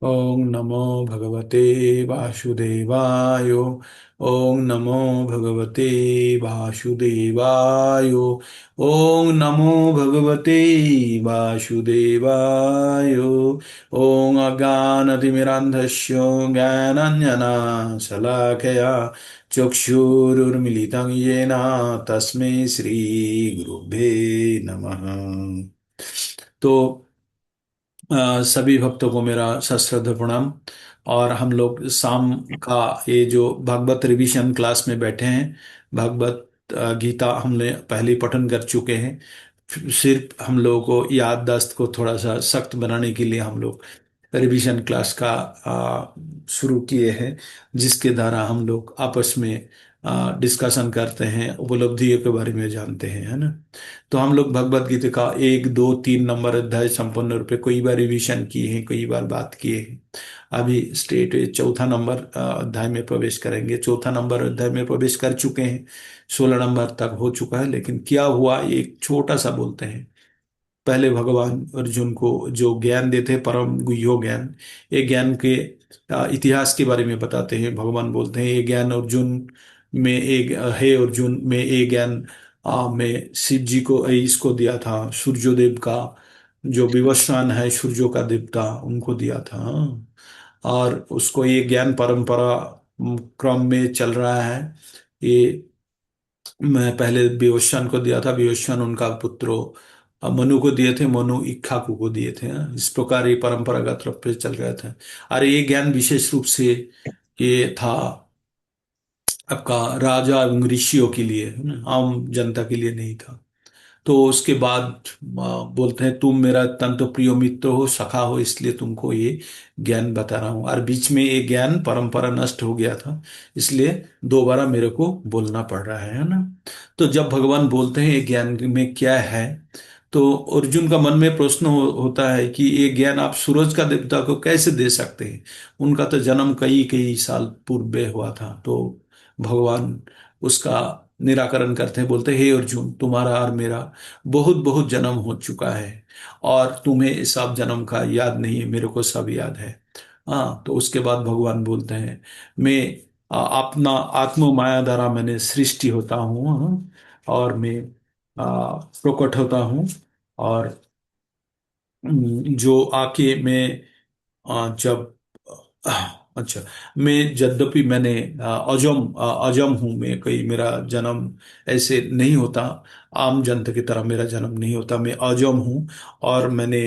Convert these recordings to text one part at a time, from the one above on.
ओम नमो भगवते वासुदेवाय। ओम नमो भगवते वासुदेवाय। ओम नमो भगवते वासुदेवाय। ओम अज्ञानतिमिरान्धस्य ज्ञानाञ्जनशलाकया चक्षुरुन्मीलितं येन तस्मै श्रीगुरुभ्ये नमः। तो सभी भक्तों को मेरा सश्रद्ध प्रणाम। और हम लोग शाम का ये जो भागवत रिवीजन क्लास में बैठे हैं। भागवत गीता हमने पहले पठन कर चुके हैं। सिर्फ हम लोगों को याददाश्त को थोड़ा सा सख्त बनाने के लिए हम लोग रिवीजन क्लास का शुरू किए हैं, जिसके द्वारा हम लोग आपस में डिस्कशन करते हैं, उपलब्धियों के बारे में जानते हैं, है ना। तो हम लोग भगवत गीता का 1 2 3 नंबर अध्याय संपूर्ण रूप में कई बार रिवीजन किए हैं, कई बार बात किए हैं। अभी स्टेट चौथा नंबर अध्याय में प्रवेश करेंगे। चौथा नंबर अध्याय में प्रवेश कर चुके हैं, 16 नंबर तक हो चुका है। लेकिन क्या हुआ, एक छोटा सा बोलते हैं। पहले भगवान अर्जुन को जो ज्ञान देते हैं, परम गुह्य ज्ञान, ये ज्ञान के इतिहास के बारे में बताते हैं। भगवान बोलते हैं ये ज्ञान अर्जुन में एक है, अर्जुन में ये ज्ञान मैं शिव जी को इसको दिया था, सूर्योदेव का जो विवस्वान है, सूर्यों का देवता, उनको दिया था। और उसको ये ज्ञान परंपरा क्रम में चल रहा है। ये मैं पहले विवस्वान को दिया था, विवस्वान उनका पुत्रों मनु को दिए थे, मनु इक्ष्वाकु को दिए थे। इस प्रकार ये परंपरागत रूप से चल रहे थे। और ये ज्ञान विशेष रूप से ये था आपका राजा एवं ऋषियों के लिए, है ना, आम जनता के लिए नहीं था। तो उसके बाद बोलते हैं तुम मेरा अत्यंत प्रिय मित्र हो, सखा हो, इसलिए तुमको ये ज्ञान बता रहा हूँ। और बीच में ये ज्ञान परंपरा नष्ट हो गया था, इसलिए दोबारा मेरे को बोलना पड़ रहा है ना। तो जब भगवान बोलते हैं ये ज्ञान में क्या है, तो अर्जुन का मन में प्रश्न होता है कि ये ज्ञान आप सूरज का देवता को कैसे दे सकते हैं। उनका तो जन्म कई कई साल पूर्व हुआ था। तो भगवान उसका निराकरण करते हैं, बोलते हैं हे अर्जुन, तुम्हारा और मेरा बहुत बहुत जन्म हो चुका है, और तुम्हें सब जन्म का याद नहीं है, मेरे को सब याद है। हाँ, तो उसके बाद भगवान बोलते हैं मैं अपना आत्म माया द्वारा मैंने सृष्टि होता हूँ, हाँ, और मैं प्रकट होता हूँ। और जो आके मैं जब अच्छा, मैं यद्यपि मैंने अजम हूं, मैं कहीं मेरा जन्म ऐसे नहीं होता, आम जनता की तरह मेरा जन्म नहीं होता, मैं अजम हूँ। और मैंने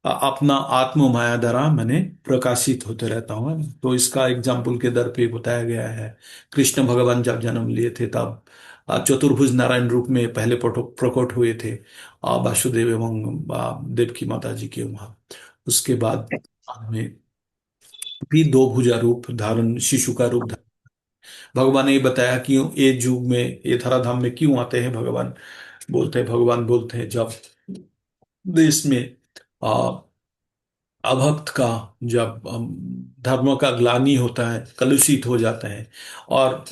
अपना आत्म माया द्वारा मैंने प्रकाशित होते रहता हूँ। तो इसका एग्जाम्पल के दर पे बताया गया है। कृष्ण भगवान जब जन्म लिए थे तब चतुर्भुज नारायण रूप में पहले प्रकट हुए थे, वासुदेव एवं देवकी माता जी के वहां। उसके बाद में भी दो भुजा रूप धारण, शिशु का रूप धारण। भगवान ने ये बताया कि ये युग में, ये धराधाम में क्यों आते हैं भगवान। भगवान बोलते हैं जब देश में आ, अभक्त का, जब धर्म का ग्लानि होता है, कलुषित हो जाता है, और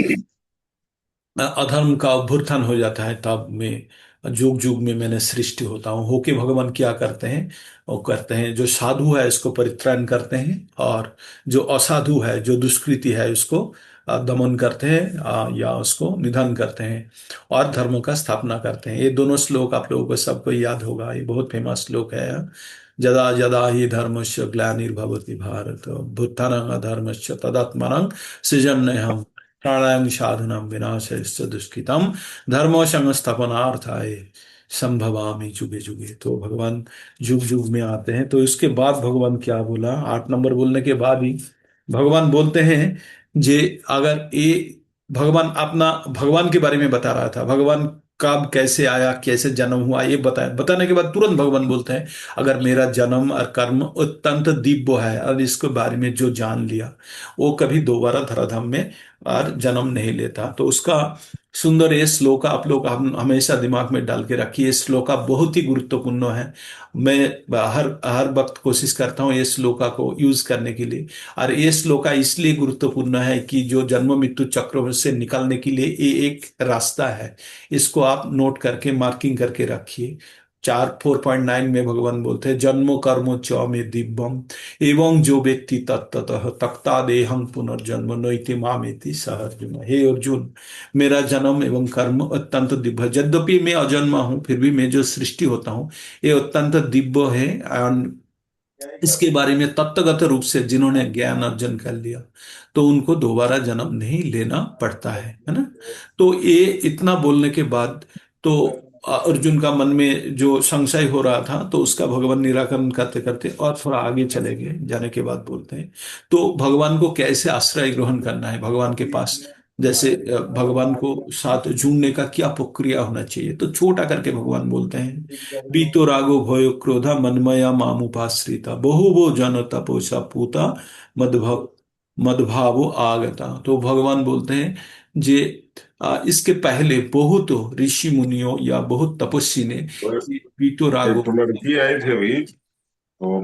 अधर्म का अभ्युत्थान हो जाता है, तब मैं जुग जुग में मैंने सृष्टि होता हूँ। होके भगवान क्या करते हैं, वो करते हैं जो साधु है इसको परित्राण करते हैं, और जो असाधु है, जो दुष्कृति है, उसको दमन करते हैं, या उसको निधन करते हैं, और धर्मों का स्थापना करते हैं। ये दोनों श्लोक आप लोगों को सबको याद होगा, ये बहुत फेमस श्लोक है। जदा जदा ही धर्मस्य ग्लानिर्भवति भारत, भुत्थानं अधर्मस्य तदात्मानं सृजन्यहम्, प्राणायाम साधनम विनाशश्च दुष्कृतम, धर्म संस्थापनार्थाय संभवामि जुगे जुगे। तो भगवान जुग जुग में आते हैं। तो इसके बाद भगवान क्या बोला, 8 नंबर बोलने के बाद ही भगवान बोलते हैं जे, अगर ये भगवान अपना भगवान के बारे में बता रहा था, भगवान कब कैसे आया, कैसे जन्म हुआ, ये बताया। बताने के बाद तुरंत भगवान बोलते हैं अगर मेरा जन्म और कर्म अत्यंत दिव्य है, और इसके बारे में जो जान लिया, वो कभी दोबारा धराधाम में और जन्म नहीं लेता। तो उसका सुंदर ये श्लोक आप लोग हम हमेशा दिमाग में डाल के रखिए। ये श्लोका बहुत ही गुरुत्वपूर्ण है। मैं हर हर वक्त कोशिश करता हूँ ये श्लोका को यूज करने के लिए। और ये श्लोका इसलिए गुरुत्वपूर्ण है कि जो जन्म मृत्यु चक्र से निकलने के लिए ये एक रास्ता है। इसको आप नोट करके मार्किंग करके रखिए। 4.9 में भगवान बोलते हैं, जन्मो कर्मो च में दिव्यम एवं जो व्यक्ति तत्ततः तक्ता देहं पुनर्जन्म नैति मामेति सह अर्जुन। हे अर्जुन, मेरा जन्म एवं कर्म अत्यंत दिव्य है। यद्यपि मैं अजन्मा हूँ, फिर भी मैं जो सृष्टि होता हूँ ये अत्यंत दिव्य है। इसके बारे में तत्वगत रूप से जिन्होंने ज्ञान अर्जन कर लिया तो उनको दोबारा जन्म नहीं लेना पड़ता है ना। तो ये इतना बोलने के बाद तो अर्जुन का मन में जो संशय हो रहा था तो उसका भगवान निराकरण करते करते और थोड़ा आगे चले गए। जाने के बाद बोलते हैं तो भगवान को कैसे आश्रय ग्रहण करना है भगवान के पास, जैसे भगवान को साथ जुड़ने का क्या प्रक्रिया होना चाहिए। तो छोटा करके भगवान बोलते हैं, पीतो रागो भयो क्रोधा मनमया मामुपाश्रिता बहुवो जन तपोसा पूता मदभव मदभावो आगता। तो भगवान बोलते हैं जे इसके पहले बहुत ऋषि मुनियों या बहुत तपस्वी ने तो ये पीतो रागो एक लड़की आई थी अभी, तो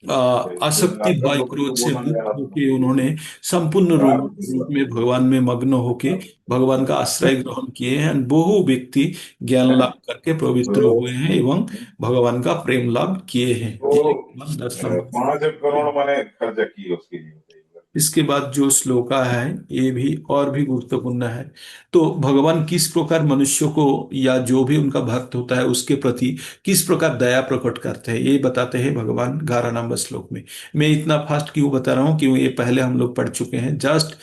आसक्ति आपका भय टॉपिक क्रोध तो से बोलना मुक्त चाह रहा था। होके उन्होंने संपूर्ण रूप में भगवान में मग्न होके भगवान का आश्रय तो ग्रहण किए हैं। बहु व्यक्ति ज्ञान लाभ करके पवित्र हुए हैं एवं भगवान का प्रेम लाभ किए हैं। ये भगवान दर्शन। 5 करोड़ मैंने खर्चा की उसके लिए। इसके बाद जो श्लोका है ये भी और भी गुरुत्वपूर्ण है। तो भगवान किस प्रकार मनुष्यों को या जो भी उनका भक्त होता है उसके प्रति किस प्रकार दया प्रकट करते हैं ये बताते हैं भगवान 11 नंबर श्लोक में। मैं इतना फास्ट क्यों बता रहा हूँ, क्यों ये पहले हम लोग पढ़ चुके हैं, जस्ट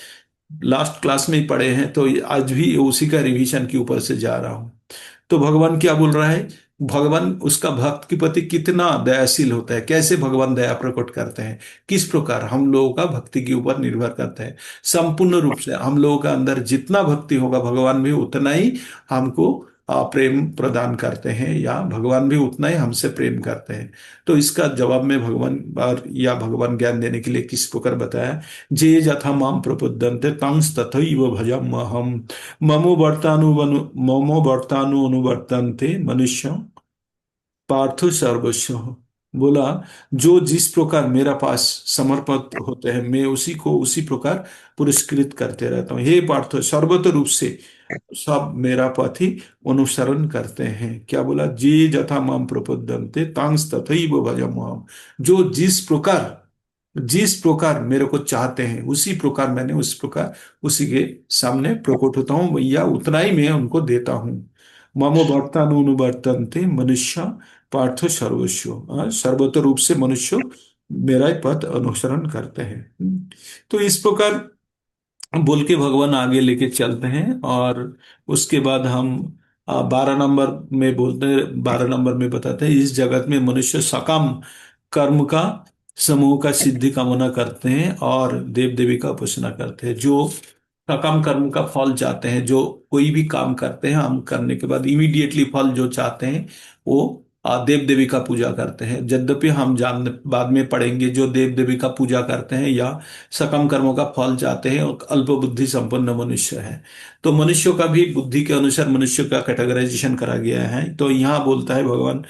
लास्ट क्लास में ही पढ़े हैं। तो आज भी उसी का रिवीजन के ऊपर से जा रहा हूँ। तो भगवान क्या बोल रहा है, भगवान उसका भक्त के प्रति कितना दयाशील होता है, कैसे भगवान दया प्रकट करते हैं, किस प्रकार हम लोगों का भक्ति के ऊपर निर्भर करता है। संपूर्ण रूप से हम लोगों का अंदर जितना भक्ति होगा भगवान भी उतना ही हमको प्रेम प्रदान करते हैं या भगवान भी उतना ही हमसे प्रेम करते हैं। तो इसका जवाब में भगवान और या भगवान ज्ञान देने के लिए किस प्रकार बताया, जे यथा माम प्रपद्यन्ते तंस तथैव भजाम्यहम् ममो वर्तानु अनुवर्तन्ते मनुष्य पार्थो सर्वस्व। बोला, जो जिस प्रकार मेरा पास समर्पित होते हैं मैं उसी को उसी प्रकार पुरस्कृत करते रहता हूँ। हे पार्थो, सर्वत रूप से सब मेरा पथ ही अनुसरण करते हैं। क्या बोला, जे जथा माम प्रपद्यन्ते तांस तथैव भजाम्यहम्। जो जिस प्रकार मेरे को चाहते हैं उसी प्रकार मैंने उस प्रकार उसी के सामने प्रकट होता हूँ भैया, उतना ही मैं उनको देता हूँ। ममो भक्तानुवर्तन्ते मनुष्य पार्थ सर्वस्व। सर्वत रूप से मनुष्य मेरा ही पथ अनुसरण करते हैं। तो इस प्रकार बोल के भगवान आगे लेके चलते हैं। और उसके बाद हम 12 नंबर में बोलते हैं, 12 नंबर में बताते हैं, इस जगत में मनुष्य सकाम कर्म का समूह का सिद्धि कामना करते हैं और देव देवी का उपासना करते हैं। जो सकाम कर्म का फल चाहते हैं, जो कोई भी काम करते हैं हम करने के बाद इमीडिएटली फल जो चाहते हैं वो देव देवी का पूजा करते हैं। यद्यपि हम जान बाद में पढ़ेंगे जो देव देवी का पूजा करते हैं या सकम कर्मों का फल चाहते हैं और अल्प बुद्धि संपन्न मनुष्य है। तो मनुष्यों का भी बुद्धि के अनुसार मनुष्य का कैटेगराइजेशन करा गया है। तो यहाँ बोलता है भगवान,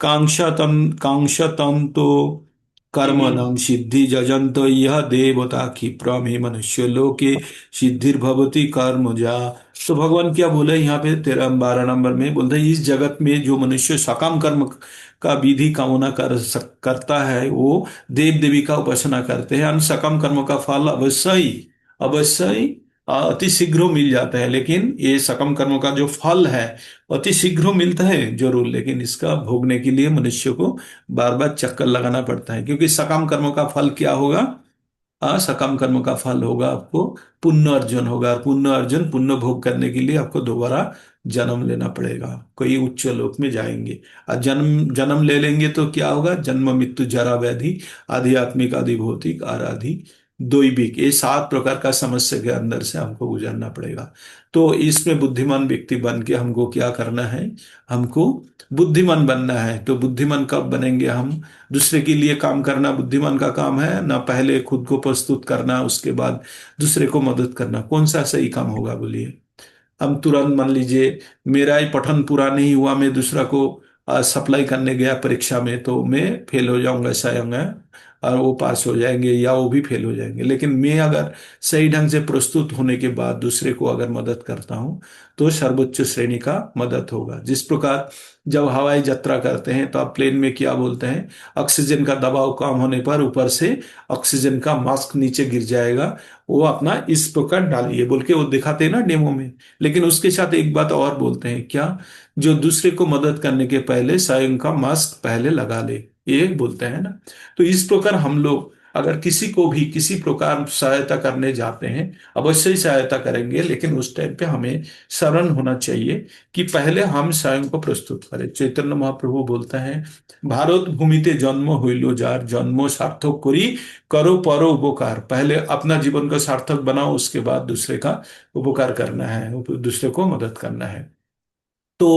कांक्षतम तो कर्मणां सिद्धि जजंत यह देवता क्षिप्रम ही मनुष्य लोके सिद्धिर्भवति कर्म जा। तो भगवान क्या बोले यहाँ पे 13 12 नंबर में बोलते हैं, इस जगत में जो मनुष्य सकाम कर्म का विधि कामना करता है वो देव देवी का उपासना करते हैं। और सकाम कर्म का फल अवश्य ही अति शीघ्र मिल जाता है। लेकिन ये सकम कर्म का जो फल है अति शीघ्र मिलता है जरूर, लेकिन इसका भोगने के लिए मनुष्य को बार बार चक्कर लगाना पड़ता है। क्योंकि सकाम कर्म का फल क्या होगा, सकाम कर्म का फल होगा आपको पुण्य अर्जन होगा। और पुण्य अर्जन पुण्य भोग करने के लिए आपको दोबारा जन्म लेना पड़ेगा, कोई उच्च लोक में जाएंगे। और जन्म जन्म ले लेंगे तो क्या होगा, जन्म मृत्यु जरा व्याधि आध्यात्मिक आदि भौतिक और आदि दैविक, ये 7 प्रकार का समस्या के अंदर से हमको गुजरना पड़ेगा। तो इसमें बुद्धिमान व्यक्ति बन के हमको क्या करना है, हमको बुद्धिमान बनना है। तो बुद्धिमान कब बनेंगे हम, दूसरे के लिए काम करना बुद्धिमान का काम है ना, पहले खुद को प्रस्तुत करना उसके बाद दूसरे को मदद करना। कौन सा सही काम होगा बोलिए। हम तुरंत मान लीजिए मेरा ही पठन पूरा नहीं हुआ, मैं दूसरा को सप्लाई करने गया परीक्षा में तो मैं फेल हो जाऊंगा, ऐसा होगा। और वो पास हो जाएंगे या वो भी फेल हो जाएंगे। लेकिन मैं अगर सही ढंग से प्रस्तुत होने के बाद दूसरे को अगर मदद करता हूँ तो सर्वोच्च श्रेणी का मदद होगा। जिस प्रकार जब हवाई यात्रा करते हैं तो आप प्लेन में क्या बोलते हैं, ऑक्सीजन का दबाव कम होने पर ऊपर से ऑक्सीजन का मास्क नीचे गिर जाएगा, वो अपना इस प्रकार डालिए बोल के वो दिखाते हैं ना डेमो में। लेकिन उसके साथ एक बात और बोलते हैं क्या, जो दूसरे को मदद करने के पहले स्वयं का मास्क पहले लगा ले, ये बोलते हैं ना। तो इस प्रकार हम लोग अगर किसी को भी किसी प्रकार सहायता करने जाते हैं, अवश्य ही सहायता करेंगे, लेकिन उस टाइम पे हमें स्मरण होना चाहिए कि पहले हम स्वयं को प्रस्तुत करें। चैतन्य महाप्रभु बोलते हैं, भारत भूमिते जन्म हইল যার जन्मो सार्थक करी करो परो उपकार। पहले अपना जीवन को सार्थक बनाओ, उसके बाद दूसरे का उपकार करना है, दूसरे को मदद करना है। तो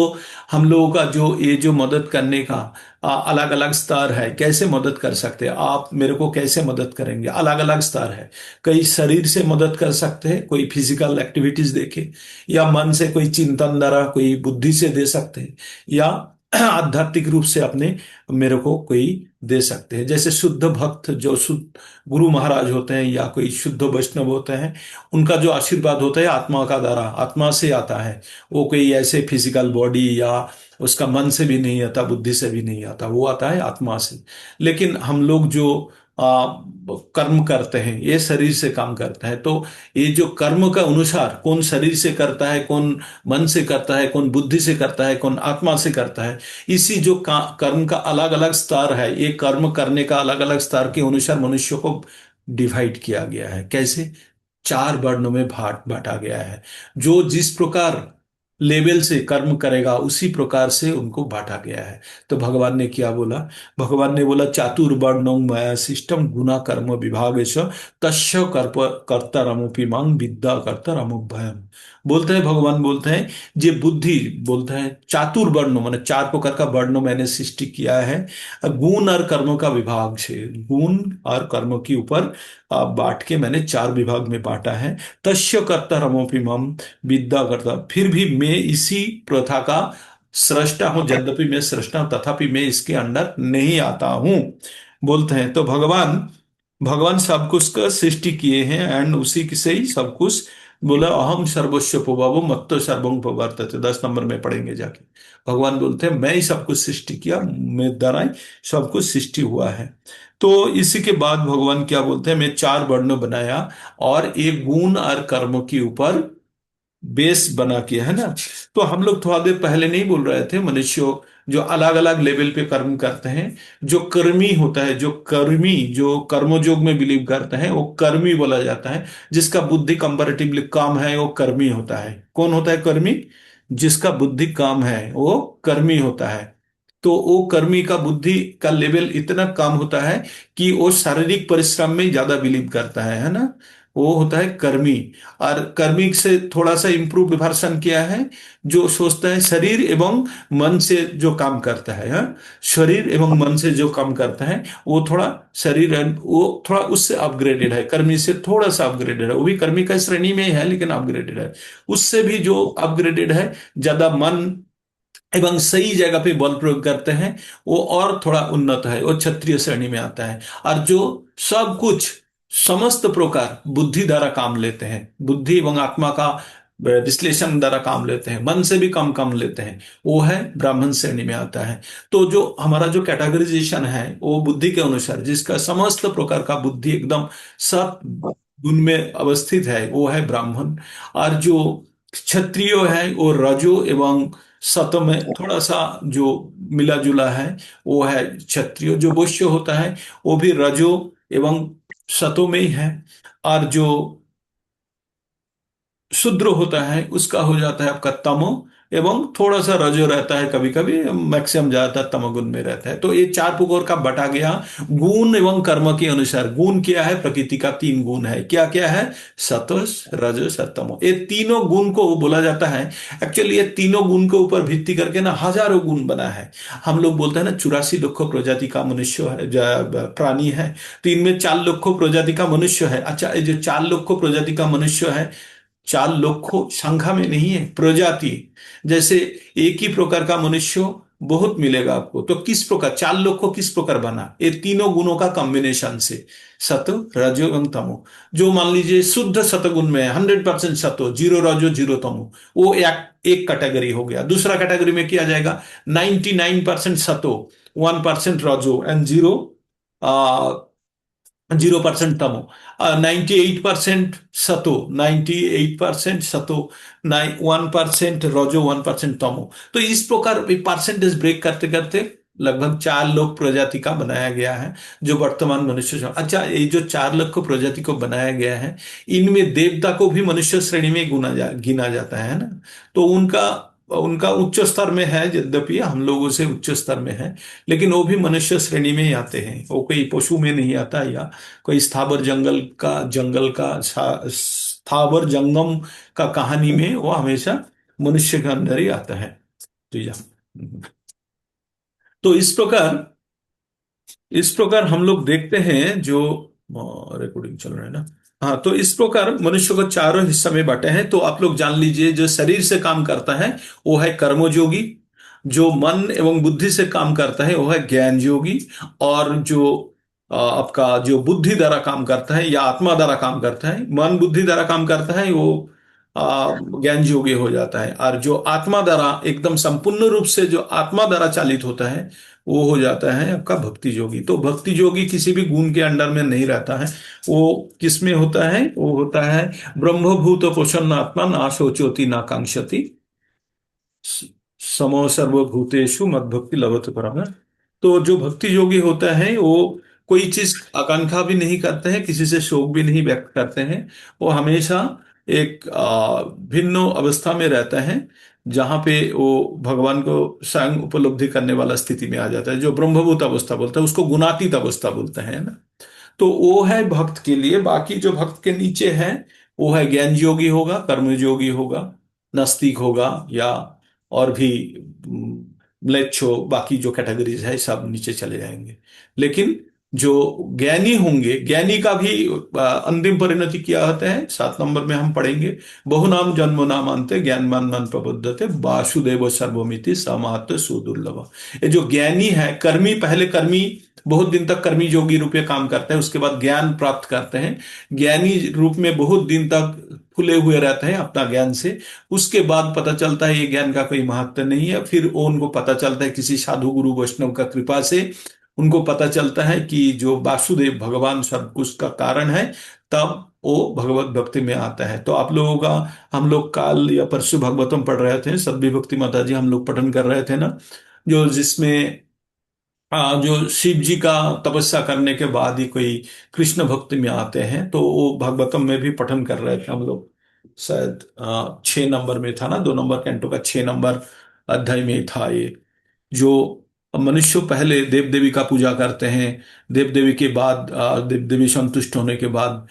हम लोगों का जो ये जो मदद करने का अलग अलग स्तर है, कैसे मदद कर सकते हैं, आप मेरे को कैसे मदद करेंगे, अलग अलग स्तर है। कई शरीर से मदद कर सकते हैं, कोई फिजिकल एक्टिविटीज देके, या मन से कोई चिंतन द्वारा, कोई बुद्धि से दे सकते हैं, या आध्यात्मिक रूप से अपने मेरे को कोई दे सकते हैं। जैसे शुद्ध भक्त जो शुद्ध गुरु महाराज होते हैं या कोई शुद्ध वैष्णव होते हैं, उनका जो आशीर्वाद होता है आत्मा का द्वारा, आत्मा से आता है। वो कोई ऐसे फिजिकल बॉडी या उसका मन से भी नहीं आता, बुद्धि से भी नहीं आता, वो आता है आत्मा से। लेकिन हम लोग जो कर्म करते हैं ये शरीर से काम करते हैं। तो ये जो कर्म का अनुसार कौन शरीर से करता है, कौन मन से करता है, कौन बुद्धि से करता है, कौन आत्मा से करता है, इसी जो कर्म का अलग अलग स्तर है, ये कर्म करने का अलग अलग स्तर के अनुसार मनुष्य को डिवाइड किया गया है। कैसे, चार वर्णों में बांटा गया है। जो जिस प्रकार लेवल से कर्म करेगा उसी प्रकार से उनको बांटा गया है। तो भगवान ने क्या बोला, भगवान ने बोला चातुर्वर्ण्यं मया सिस्टम गुना कर्म विभागेश तस्य कर्प कर्तारमुपि मां विद्या कर्तारमुभयम्। बोलते हैं भगवान, बोलते हैं जे बुद्धि, बोलते हैं चातुर्वर्ण माने चार प्रकार का वर्ण मैंने सृष्टि किया है गुण और कर्म का विभाग से। गुण और कर्म के ऊपर बांट के मैंने चार विभाग में बांटा है। तस्य कर्ता रमोपि मम विद्या करता, फिर भी मैं इसी प्रथा का सृष्टा हूं, यद्यपि मैं सृष्टा हूं तथापि मैं इसके अंडर नहीं आता हूं। बोलते हैं तो भगवान, भगवान सब कुछ का सृष्टि किए हैं एंड उसी से ही सब कुछ बोला, अहम सर्वस्व प्रभावो मत्तो सर्वं प्रवर्तते, 10 नंबर में पढ़ेंगे जाके। भगवान बोलते हैं मैं ही सब कुछ सृष्टि किया, मैं द्वारा ही सब कुछ सृष्टि हुआ है। तो इसी के बाद भगवान क्या बोलते हैं, मैं चार वर्ण बनाया और एक गुण और कर्म के ऊपर बेस बना के, है ना। तो हम लोग थोड़ा देर पहले नहीं बोल रहे थे, मनुष्य जो अलग अलग लेवल पे कर्म करते हैं, जो कर्मी होता है, जो कर्मी, जो कर्मयोग में बिलीव करते हैं वो कर्मी बोला जाता है। जिसका बुद्धि कंपैरेटिवली कम है वो कर्मी होता है। कौन होता है कर्मी, जिसका बुद्धि कम है वो कर्मी होता है। तो वो कर्मी का बुद्धि का लेवल इतना कम होता है कि वो शारीरिक परिश्रम में ज्यादा बिलीव करता है ना, वो होता है कर्मी। और कर्मी से थोड़ा सा इंप्रूव वर्जन किया है, जो सोचता है शरीर एवं मन से जो काम करता है, हाँ, शरीर एवं मन से जो काम करता है वो थोड़ा शरीर वो थोड़ा उससे अपग्रेडेड है, कर्मी से थोड़ा सा अपग्रेडेड है। वो भी कर्मी का श्रेणी में ही है लेकिन अपग्रेडेड है। उससे भी जो अपग्रेडेड है, ज्यादा मन एवं सही जगह पे बल प्रयोग करते हैं, वो और थोड़ा उन्नत है, वो क्षत्रिय श्रेणी में आता है। और जो सब कुछ समस्त प्रकार बुद्धि द्वारा काम लेते हैं, बुद्धि एवं आत्मा का विश्लेषण द्वारा काम लेते हैं, मन से भी कम कम लेते हैं, वो है ब्राह्मण श्रेणी में आता है। तो जो हमारा जो कैटेगराइजेशन है वो बुद्धि के अनुसार, जिसका समस्त प्रकार का बुद्धि एकदम सब गुण में अवस्थित है वो है ब्राह्मण। और जो क्षत्रिय है वो रजो एवं सतो में थोड़ा सा जो मिला जुला है वो है क्षत्रिय। जो वैश्य होता है वो भी रजो एवं सतो में ही है। और जो शूद्र होता है उसका हो जाता है आपका तमो, एवं थोड़ा सा रजो रहता है, कभी कभी मैक्सिमम ज्यादातर तमोगुण में रहता है। तो ये चार प्रकार का बटा गया गुण एवं कर्म के अनुसार। गुण क्या है, प्रकृति का तीन गुण है, क्या क्या है, सतोष रजोस और तमो, ये तीनों गुण को बोला जाता है। एक्चुअली ये तीनों गुण के ऊपर भित्ति करके ना हजारों गुण बना है। हम लोग बोलते हैं ना 84 लाख प्रजाति का मनुष्य है, प्राणी है, तो इनमें 4 लाख प्रजाति का मनुष्य है। अच्छा, ये जो 4 लाख प्रजाति का मनुष्य है, 4 लाखों संख्या में नहीं है, प्रजाति। जैसे एक ही प्रकार का मनुष्य बहुत मिलेगा आपको। तो किस प्रकार चार लोग को किस प्रकार बना, ये तीनों गुणों का कॉम्बिनेशन से, सत्व रजो एवं तमो। जो मान लीजिए शुद्ध सतगुण में 100% सत्व, जीरो रजो जीरो तमो, वो एक एक कैटेगरी हो गया। दूसरा कैटेगरी में किया जाएगा 99% सत्व, 1% रजो एंड 0% तमो, 98% सतो, 98% सतो, 1% रजो, 1% तमो। तो इस प्रकार परसेंटेज ब्रेक करते करते लगभग चार लोक प्रजाति का बनाया गया है, जो वर्तमान मनुष्य अच्छा, ये जो चार लोक को प्रजाति को बनाया गया है, इनमें देवता को भी मनुष्य श्रेणी में गिना जाता है ना। तो उनका उनका उच्च स्तर में है, यद्यपि हम लोगों से उच्च स्तर में है, लेकिन वो भी मनुष्य श्रेणी में ही आते हैं, वो कोई पशु में नहीं आता, या कोई स्थावर जंगल का स्थावर जंगम का कहानी में वो हमेशा मनुष्य के अंदर ही आता है। तो तो इस प्रकार हम लोग देखते हैं, जो रिकॉर्डिंग चल रहा है ना। हाँ, तो इस प्रकार मनुष्य को चारों हिस्से में बांटे हैं। तो आप लोग जान लीजिए, जो शरीर से काम करता है वो है कर्मयोगी, जो मन एवं बुद्धि से काम करता है वो है ज्ञान योगी, और जो आपका जो बुद्धि द्वारा काम करता है या आत्मा द्वारा काम करता है, मन बुद्धि द्वारा काम करता है, वो ज्ञान योगी हो जाता है। और जो आत्मा द्वारा एकदम संपूर्ण रूप से जो आत्मा द्वारा चालित होता है, वो हो जाता है आपका भक्ति योगी। तो भक्ति योगी किसी भी गुण के अंडर में नहीं रहता है, वो किस में होता है, वो होता है ब्रह्मभूत प्रसन्न आत्मा, ना शोचोति ना कांक्षति, समो सर्वभूतेषु मद भक्ति लभते परम। तो जो भक्ति योगी होता है वो कोई चीज आकांक्षा भी नहीं करते हैं, किसी से शोक भी नहीं व्यक्त करते हैं। वो हमेशा एक भिन्न अवस्था में रहता है, जहां पे वो भगवान को स्वयं उपलब्धि करने वाला स्थिति में आ जाता है, जो ब्रह्मभूत अवस्था बोलता है, उसको गुणातीत अवस्था बोलते हैं ना। तो वो है भक्त के लिए। बाकी जो भक्त के नीचे है, वो है ज्ञान योगी होगा, कर्म योगी होगा, नास्तिक होगा, या और भी म्लेच्छ, बाकी जो कैटेगरीज है सब नीचे चले जाएंगे। लेकिन जो ज्ञानी होंगे, ज्ञानी का भी अंतिम परिणति क्या होता है, 7 नंबर में हम पढ़ेंगे। बहुनाम जन्म नाम अंते ज्ञानवान मन प्रबुद्धते वासुदेव सर्वमिति समाहत सुदुर्लभ। ये जो ज्ञानी है, कर्मी, पहले कर्मी बहुत दिन तक कर्मी योगी रूप में काम करते हैं, उसके बाद ज्ञान प्राप्त करते हैं, ज्ञानी रूप में बहुत दिन तक फूले हुए रहते हैं अपना ज्ञान से। उसके बाद पता चलता है ये ज्ञान का कोई महत्व नहीं है, फिर वो उनको पता चलता है किसी साधु गुरु वैष्णव का कृपा से, उनको पता चलता है कि जो वासुदेव भगवान सब कुछ का कारण है, तब वो भगवत भक्ति में आता है। तो आप लोगों का, हम लोग काल या परसों भागवतम पढ़ रहे थे, सदभी भक्ति माता जी हम लोग पठन कर रहे थे ना, जो जिसमें जो शिव जी का तपस्या करने के बाद ही कोई कृष्ण भक्ति में आते हैं, तो वो भागवतम में भी पठन कर रहे थे हम लोग। शायद 6 नंबर में था ना, 2 नंबर कैंटो का 6 नंबर अध्याय में था ये। जो मनुष्य पहले देव देवी का पूजा करते हैं, देव देवी के बाद देव देवी संतुष्ट होने के बाद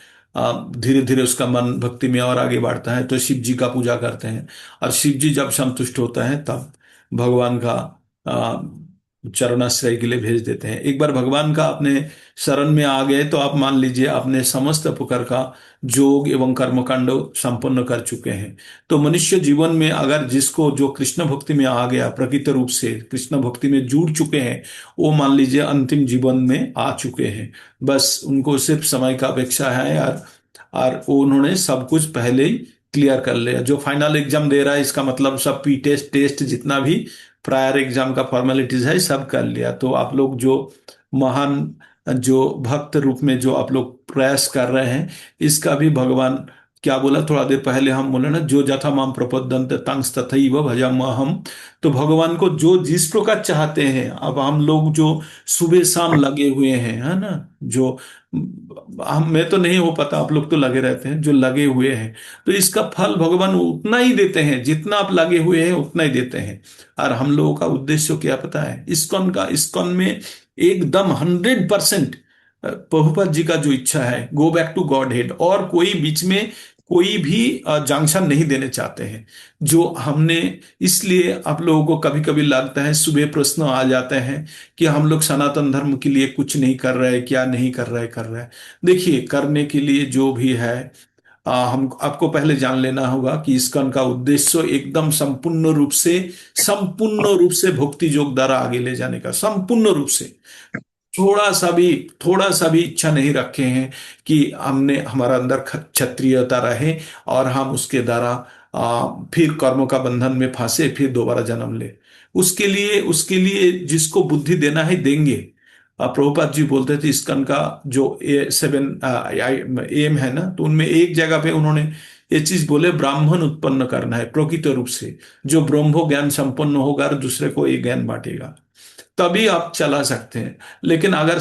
धीरे धीरे उसका मन भक्ति में और आगे बढ़ता है, तो शिव जी का पूजा करते हैं। और शिव जी जब संतुष्ट होता है, तब भगवान का चरणाश्रय के लिए भेज देते हैं। एक बार भगवान का अपने शरण में आ गए, तो आप मान लीजिए आपने समस्त प्रकार का जोग एवं कर्मकांड संपन्न कर चुके हैं। तो मनुष्य जीवन में अगर जिसको, जो कृष्ण भक्ति में आ गया, प्रकृत रूप से कृष्ण भक्ति में जुड़ चुके हैं, वो मान लीजिए अंतिम जीवन में आ चुके हैं। बस उनको सिर्फ समय का अपेक्षा है यार, और वो उन्होंने सब कुछ पहले ही क्लियर कर लिया। जो फाइनल एग्जाम दे रहा है, इसका मतलब सब पी टेस्ट टेस्ट जितना भी प्रायर एग्जाम का फॉर्मेलिटीज है सब कर लिया। तो आप लोग जो महान, जो भक्त रूप में जो आप लोग प्रयास कर रहे हैं, इसका भी भगवान क्या बोला थोड़ा देर पहले, हम बोले ना, जो जथा माम प्रपद्यन्ते तंस तथैव भजाम्यहम्। तो भगवान को जो जिस प्रकार चाहते हैं, अब हम लोग जो सुबह शाम लगे हुए हैं, है ना, जो हम, मैं तो नहीं हो पाता, आप लोग तो लगे रहते हैं, जो लगे हुए हैं, तो इसका फल भगवान उतना ही देते हैं, जितना आप लगे हुए हैं उतना ही देते हैं। और हम लोगों का उद्देश्य क्या पता है, इस्कॉन में एकदम 100% प्रभुपाद जी का जो इच्छा है, go back to godhead, और कोई बीच में कोई भी जंक्शन नहीं देने चाहते हैं। जो हमने, इसलिए आप लोगों को कभी कभी लगता है, सुबह प्रश्न आ जाते हैं कि हम लोग सनातन धर्म के लिए कुछ नहीं कर रहे, क्या नहीं कर रहे, कर रहे। देखिए, करने के लिए जो भी है, हम आपको पहले जान लेना होगा कि इस्कॉन का उद्देश्य एकदम संपूर्ण रूप से भक्ति योग द्वारा आगे ले जाने का, संपूर्ण रूप से। थोड़ा सा भी थोड़ा सा भी इच्छा नहीं रखे हैं कि हमने हमारा अंदर क्षत्रियता रहे और हम उसके द्वारा फिर कर्मों का बंधन में फंसे, फिर दोबारा जन्म ले। उसके लिए जिसको बुद्धि देना है देंगे। प्रभुपाद जी बोलते थे इस्कन का जो 7 एम है ना, तो उनमें एक जगह पे उन्होंने ये चीज बोले, ब्राह्मण उत्पन्न करना है प्रकृत रूप से, जो ब्रह्मो ज्ञान संपन्न होगा और दूसरे को ये ज्ञान बांटेगा, तभी आप चला सकते हैं। लेकिन अगर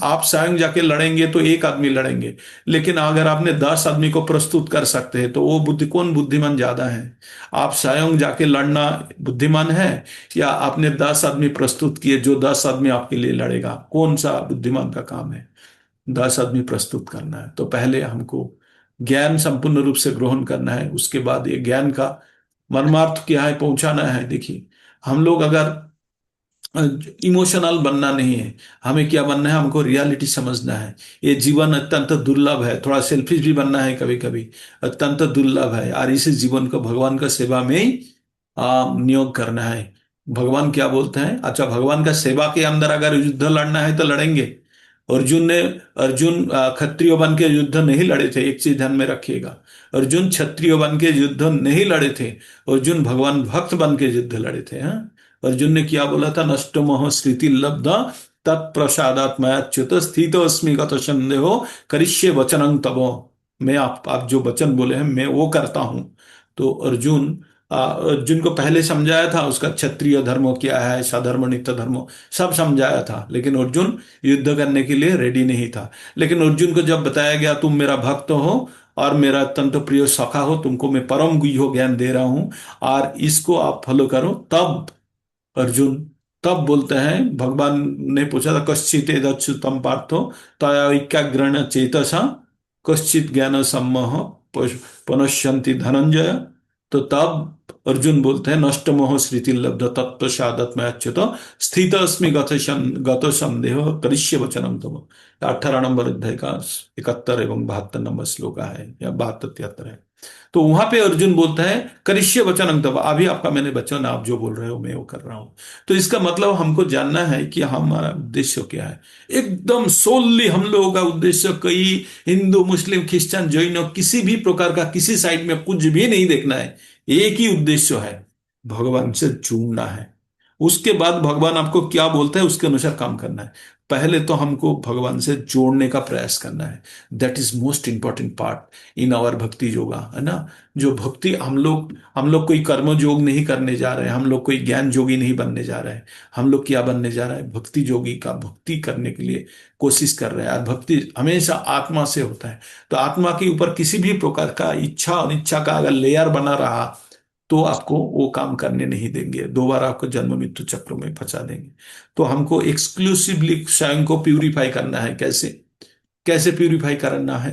आप स्वयं जाके लड़ेंगे तो एक आदमी लड़ेंगे, लेकिन अगर आपने 10 आदमी को प्रस्तुत कर सकते हैं तो वो कौन बुद्धिमान ज्यादा है? आप स्वयं जाके लड़ना बुद्धिमान है, या आपने 10 आदमी प्रस्तुत किए जो 10 आदमी आपके लिए लड़ेगा? कौन सा बुद्धिमान का काम है? 10 आदमी प्रस्तुत करना है। तो पहले हमको ज्ञान संपूर्ण रूप से ग्रहण करना है, उसके बाद ये ज्ञान का मर्मार्थ क्या है पहुंचाना है। देखिए, हम लोग अगर इमोशनल बनना नहीं है, हमें क्या बनना है, हमको रियलिटी समझना है। ये जीवन अत्यंत दुर्लभ है, थोड़ा सेल्फिश भी बनना है कभी कभी, अत्यंत दुर्लभ है, और इसी जीवन को भगवान का सेवा में ही नियोग करना है। भगवान क्या बोलते हैं? अच्छा, भगवान का सेवा के अंदर अगर युद्ध लड़ना है तो लड़ेंगे। अर्जुन क्षत्रिय बन के युद्ध नहीं लड़े थे, एक चीज ध्यान में रखिएगा। अर्जुन क्षत्रिय बन के युद्ध नहीं लड़े थे, अर्जुन भगवान भक्त बन के युद्ध लड़े थे। हाँ, अर्जुन ने क्या बोला था? नष्ट मोह स्थिति लब्ध तत्प्रसादात मयाच्युत स्थितो अस्मि गत संदेहो करिष्ये वचनं तव। मैं आप जो वचन बोले हैं मैं वो करता हूं। तो अर्जुन को पहले समझाया था उसका क्षत्रिय धर्म क्या है, सधर्म नित्य धर्म सब समझाया था, लेकिन अर्जुन युद्ध करने के लिए रेडी नहीं था। लेकिन अर्जुन को जब बताया गया तुम मेरा भक्त हो और मेरा अत्यंत प्रिय सखा हो, तुमको मैं परम गुह्य ज्ञान दे रहा हूं और इसको आप फॉलो करो, तब अर्जुन तब बोलते हैं, भगवान ने पूछा था कश्चित एदच्युतम पार्थो तया एकाग्रेण चेतसा कश्चित ज्ञान सम्मोह पनश्यन्ति धनंजय। तो तब अर्जुन बोलते हैं नष्ट मोह स्मृति लब्ध तत्व साधत में अच्युत स्थित अस्मि गत संदेह करिष्य वचनम तम। 18 नंबर अध्याय का 71 एवं 72 नंबर श्लोक है, या 72 73 है। तो वहां पे अर्जुन बोलता है करिष्य वचनं तव, अभी आपका मैंने वचन, आप जो बोल रहे हो मैं वो कर रहा हूं। तो इसका मतलब हमको जानना है कि हमारा उद्देश्य क्या है। एकदम सोलली हम लोगों का उद्देश्य कई हिंदू मुस्लिम क्रिश्चियन जैन किसी भी प्रकार का किसी साइड में कुछ भी नहीं देखना है। एक ही उद्देश्य है, भगवान से जुड़ना है। उसके बाद भगवान आपको क्या बोलते हैं उसके अनुसार काम करना है। पहले तो हमको भगवान से जोड़ने का प्रयास करना है। That is most important part in our bhakti yoga, है ना। जो भक्ति हम लोग कोई कर्म योग नहीं करने जा रहे हैं, हम लोग कोई ज्ञान योगी नहीं बनने जा रहे हैं। हम लोग क्या बनने जा रहे हैं? भक्ति योगी का भक्ति करने के लिए कोशिश कर रहे हैं। और भक्ति हमेशा आत्मा से होता है। तो आत्मा के ऊपर किसी भी प्रकार का इच्छा अनिच्छा का अगर लेयर बना रहा तो आपको वो काम करने नहीं देंगे, दोबारा आपको जन्म मृत्यु चक्र में फंसा देंगे। तो हमको एक्सक्लूसिवली स्वयं को प्यूरिफाई करना है। कैसे कैसे प्यूरिफाई करना है?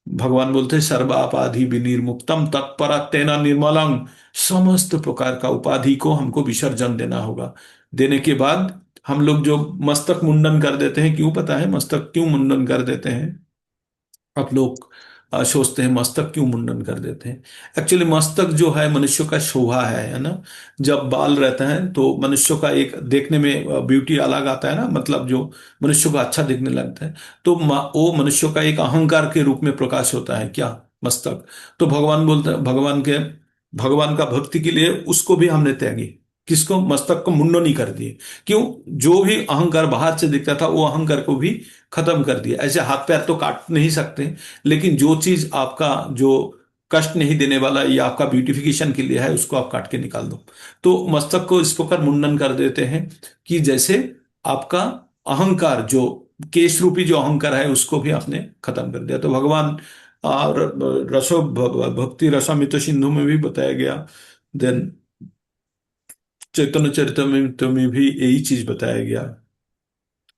भगवान बोलते हैं सर्वापाधि विनिर्मुक्तम तत्पर तेना निर्मलंग। समस्त प्रकार का उपाधि को हमको विसर्जन देना होगा। देने के बाद हम लोग जो मस्तक मुंडन कर देते हैं, क्यों पता है मस्तक क्यों मुंडन कर देते हैं? आप लोग सोचते हैं मस्तक क्यों मुंडन कर देते हैं? एक्चुअली मस्तक जो है मनुष्य का शोभा है ना। जब बाल रहता है तो मनुष्य का एक देखने में ब्यूटी अलग आता है ना, मतलब जो मनुष्य को अच्छा दिखने लगता है। तो वो मनुष्य का एक अहंकार के रूप में प्रकाश होता है क्या? मस्तक। तो भगवान बोलते हैं, भगवान का भक्ति के लिए उसको भी हमने त्यागी। किसको? मस्तक को मुंडन नहीं कर दिए। क्यों? जो भी अहंकार बाहर से दिखता था वो अहंकार को भी खत्म कर दिया। ऐसे हाथ पैर तो काट नहीं सकते, लेकिन जो चीज आपका जो कष्ट नहीं देने वाला या आपका ब्यूटिफिकेशन के लिए है उसको आप काट के निकाल दो। तो मस्तक को इस प्रकार मुंडन कर देते हैं कि जैसे आपका अहंकार जो केश रूपी जो अहंकार है उसको भी आपने खत्म कर दिया। तो भगवान और भक्ति रसामृत सिंधु में भी बताया गया, देन चैतन्य चरितमृत में भी यही चीज बताया गया।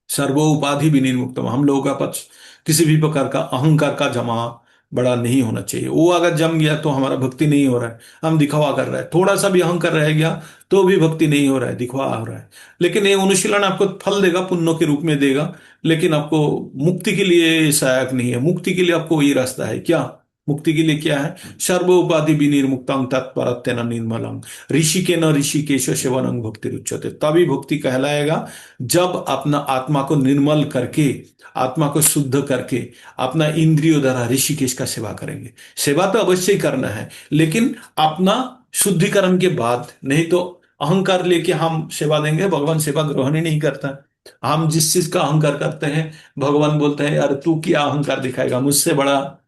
सर्वो उपाधि विनिर्मुक्तम। हम लोगों का पक्ष किसी भी प्रकार का अहंकार का जमा बड़ा नहीं होना चाहिए। वो अगर जम गया तो हमारा भक्ति नहीं हो रहा है, हम दिखावा कर रहे हैं। थोड़ा सा भी अहंकार रह गया तो भी भक्ति नहीं हो रहा है, दिखावा हो रहा है। लेकिन ये अनुशीलन आपको फल देगा, पुण्यों के रूप में देगा, लेकिन आपको मुक्ति के लिए सहायक नहीं है। मुक्ति के लिए आपको वही रास्ता है क्या? मुक्ति के लिए क्या है? सर्व उपाधि विनिर्मुक्तं तत्परत्वेन निर्मलं ऋषिकेन ऋषिकेश सेवनं भक्ति रुच्यते। तभी भक्ति कहलाएगा जब अपना आत्मा को निर्मल करके, आत्मा को शुद्ध करके, अपना इंद्रियों द्वारा ऋषिकेश का सेवा करेंगे। सेवा तो अवश्य ही करना है, लेकिन अपना शुद्धिकरण के बाद। नहीं तो अहंकार लेके हम सेवा देंगे, भगवान सेवा ग्रहण ही नहीं करता। हम जिस चीज का अहंकार करते हैं, भगवान बोलते हैं यार तू क्या अहंकार दिखाएगा, मुझसे बड़ा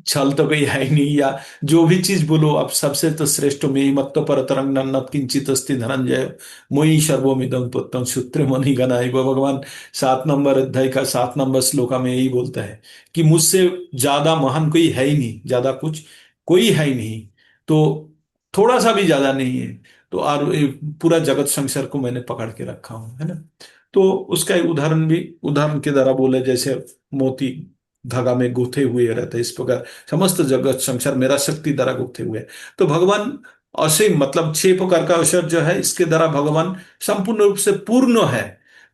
छल तो कोई है ही नहीं। या जो भी चीज बोलो, अब सबसे तो श्रेष्ठ में ही मत परतरंग नन्नत किंचित अस्ति धनंजय मोहि सर्वमिदं पुत्रं सूत्र मणि गणाय। वो भगवान 7 नंबर अध्याय का 7 नंबर श्लोका में यही बोलता है कि मुझसे ज्यादा महान कोई है ही नहीं, ज्यादा कुछ कोई है ही नहीं। तो थोड़ा सा भी ज्यादा नहीं है। तो और ये पूरा जगत संसार को मैंने पकड़ के रखा हूं, है ना। तो उसका एक उदाहरण भी, उदाहरण के द्वारा बोले, जैसे मोती धागा में गुथे हुए रहते हैं, इस प्रकार समस्त जगत संसार मेरा शक्ति द्वारा गुथे हुए हैं। तो भगवान असीम, मतलब 6 प्रकार का अवसर जो है, इसके द्वारा भगवान संपूर्ण रूप से पूर्ण है।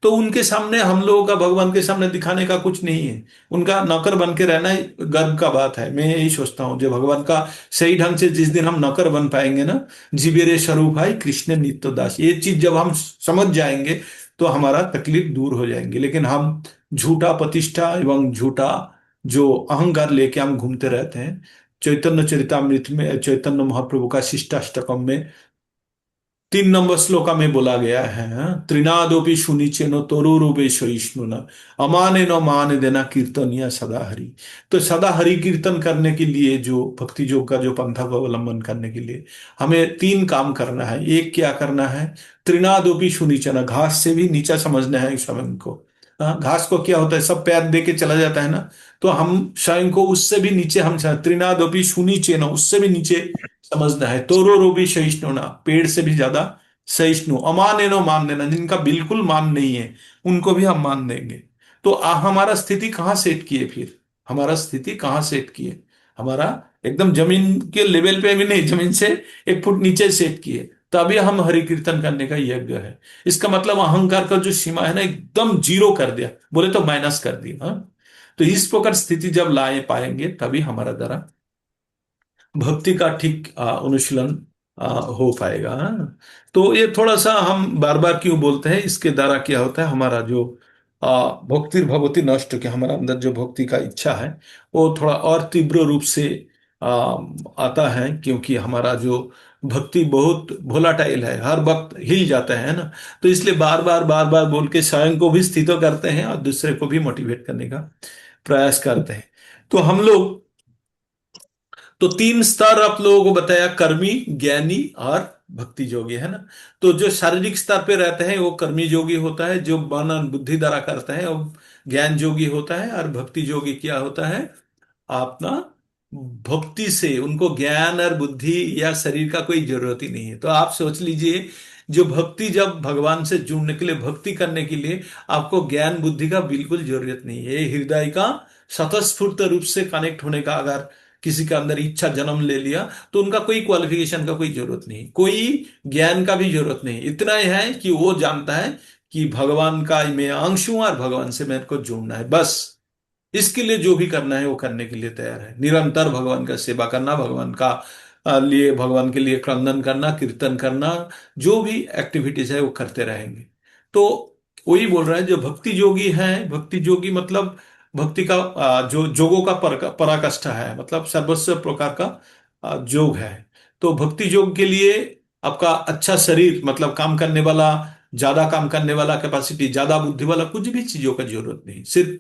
तो उनके सामने, हम लोगों का भगवान के सामने दिखाने का कुछ नहीं है। उनका नौकर बन के रहना ही गर्व का बात है। मैं यही सोचता हूँ, जो भगवान का सही ढंग से जिस दिन हम नौकर बन पाएंगे ना, जीवेरे स्वरूप भाई कृष्ण नित्य दास, ये चीज जब हम समझ जाएंगे तो हमारा तकलीफ दूर हो जाएंगे। लेकिन हम झूठा प्रतिष्ठा एवं झूठा जो अहंकार लेके हम घूमते रहते हैं। चैतन्य चरितामृत में, चैतन्य महाप्रभु का शिष्टाष्टकम में 3 नंबर श्लोका में बोला गया है, त्रिनादोपि सुनिचेनो तोरुरूपे सहिष्णु न अमाने न मान देना कीर्तनिया सदा हरि। तो सदा हरि कीर्तन करने के लिए, जो भक्ति योग का जो पंथा को अवलंबन करने के लिए हमें 3 काम करना है। एक क्या करना है? त्रिनादोपि सुनिचना, घास से भी नीचा समझना है स्वयं को। घास को क्या होता है, सब पैर दे के चला जाता है ना। तो हम स्वयं को उससे भी नीचे, हम त्रिनादोपि सुनिचेनो, उससे भी नीचे समझना है। तोरो रोबी सहिष्णु ना, पेड़ से भी ज्यादा सहिष्णु। अमान नो मान देना, जिनका बिल्कुल मान नहीं है उनको भी हम मान देंगे। तो हमारा स्थिति कहाँ सेट किए फिर? हमारा स्थिति कहाँ सेट किए? हमारा एकदम जमीन के लेवल पे भी नहीं, जमीन से 1 फुट नीचे सेट किए, तभी हम हरि कीर्तन करने का यज्ञ है। इसका मतलब अहंकार का जो सीमा है ना, एकदम जीरो कर दिया, बोले तो माइनस कर दिया। हाँ? तो इस प्रकार स्थिति जब लाए पाएंगे, तभी हमारा द्वारा भक्ति का ठीक अनुशीलन हो पाएगा। हाँ? तो ये थोड़ा सा हम बार बार क्यों बोलते हैं, इसके द्वारा क्या होता है, हमारा जो भक्ति भगवती नष्ट के हमारा अंदर जो भक्ति का इच्छा है, वो थोड़ा और तीव्र रूप से आ, आता है। क्योंकि हमारा जो भक्ति बहुत वोलाटाइल है, हर वक्त हिल जाता है ना। तो इसलिए बार बार बोल के स्वयं को भी स्थित करते हैं और दूसरे को भी मोटिवेट करने का प्रयास करते हैं। तो हम लोग, तो 3 स्तर आप लोगों को बताया, कर्मी, ज्ञानी और भक्ति योगी, है ना। तो जो शारीरिक स्तर पे रहते हैं वो कर्मी योगी होता है, जो मन और बुद्धि द्वारा करते हैं वो ज्ञान योगी होता है। और भक्ति योगी क्या होता है? अपना भक्ति से उनको ज्ञान और बुद्धि या शरीर का कोई जरूरत ही नहीं है। तो आप सोच लीजिए, जो भक्ति, जब भगवान से जुड़ने के लिए, भक्ति करने के लिए आपको ज्ञान बुद्धि का बिल्कुल जरूरत नहीं है। ये हृदय का स्वतःस्फूर्त रूप से कनेक्ट होने का अगर किसी का अंदर इच्छा जन्म ले लिया, तो उनका कोई क्वालिफिकेशन का कोई जरूरत नहीं, कोई ज्ञान का भी जरूरत नहीं। इतना ही है कि वो जानता है कि भगवान का मैं अंश हूं और भगवान से मेरे को जुड़ना है, बस। इसके लिए जो भी करना है वो करने के लिए तैयार है। निरंतर भगवान का सेवा करना, भगवान का लिए, भगवान के लिए क्रंदन करना, कीर्तन करना, जो भी एक्टिविटीज है वो करते रहेंगे। तो वही बोल रहा है, जो भक्ति योगी है, भक्ति योगी मतलब भक्ति का जो जोगों का पराकाष्ठा है, मतलब सर्वस्व प्रकार का योग है। तो भक्ति योग के लिए आपका अच्छा शरीर, मतलब काम करने वाला, ज्यादा काम करने वाला कैपेसिटी, ज्यादा बुद्धि वाला, कुछ भी चीजों का जरूरत नहीं। सिर्फ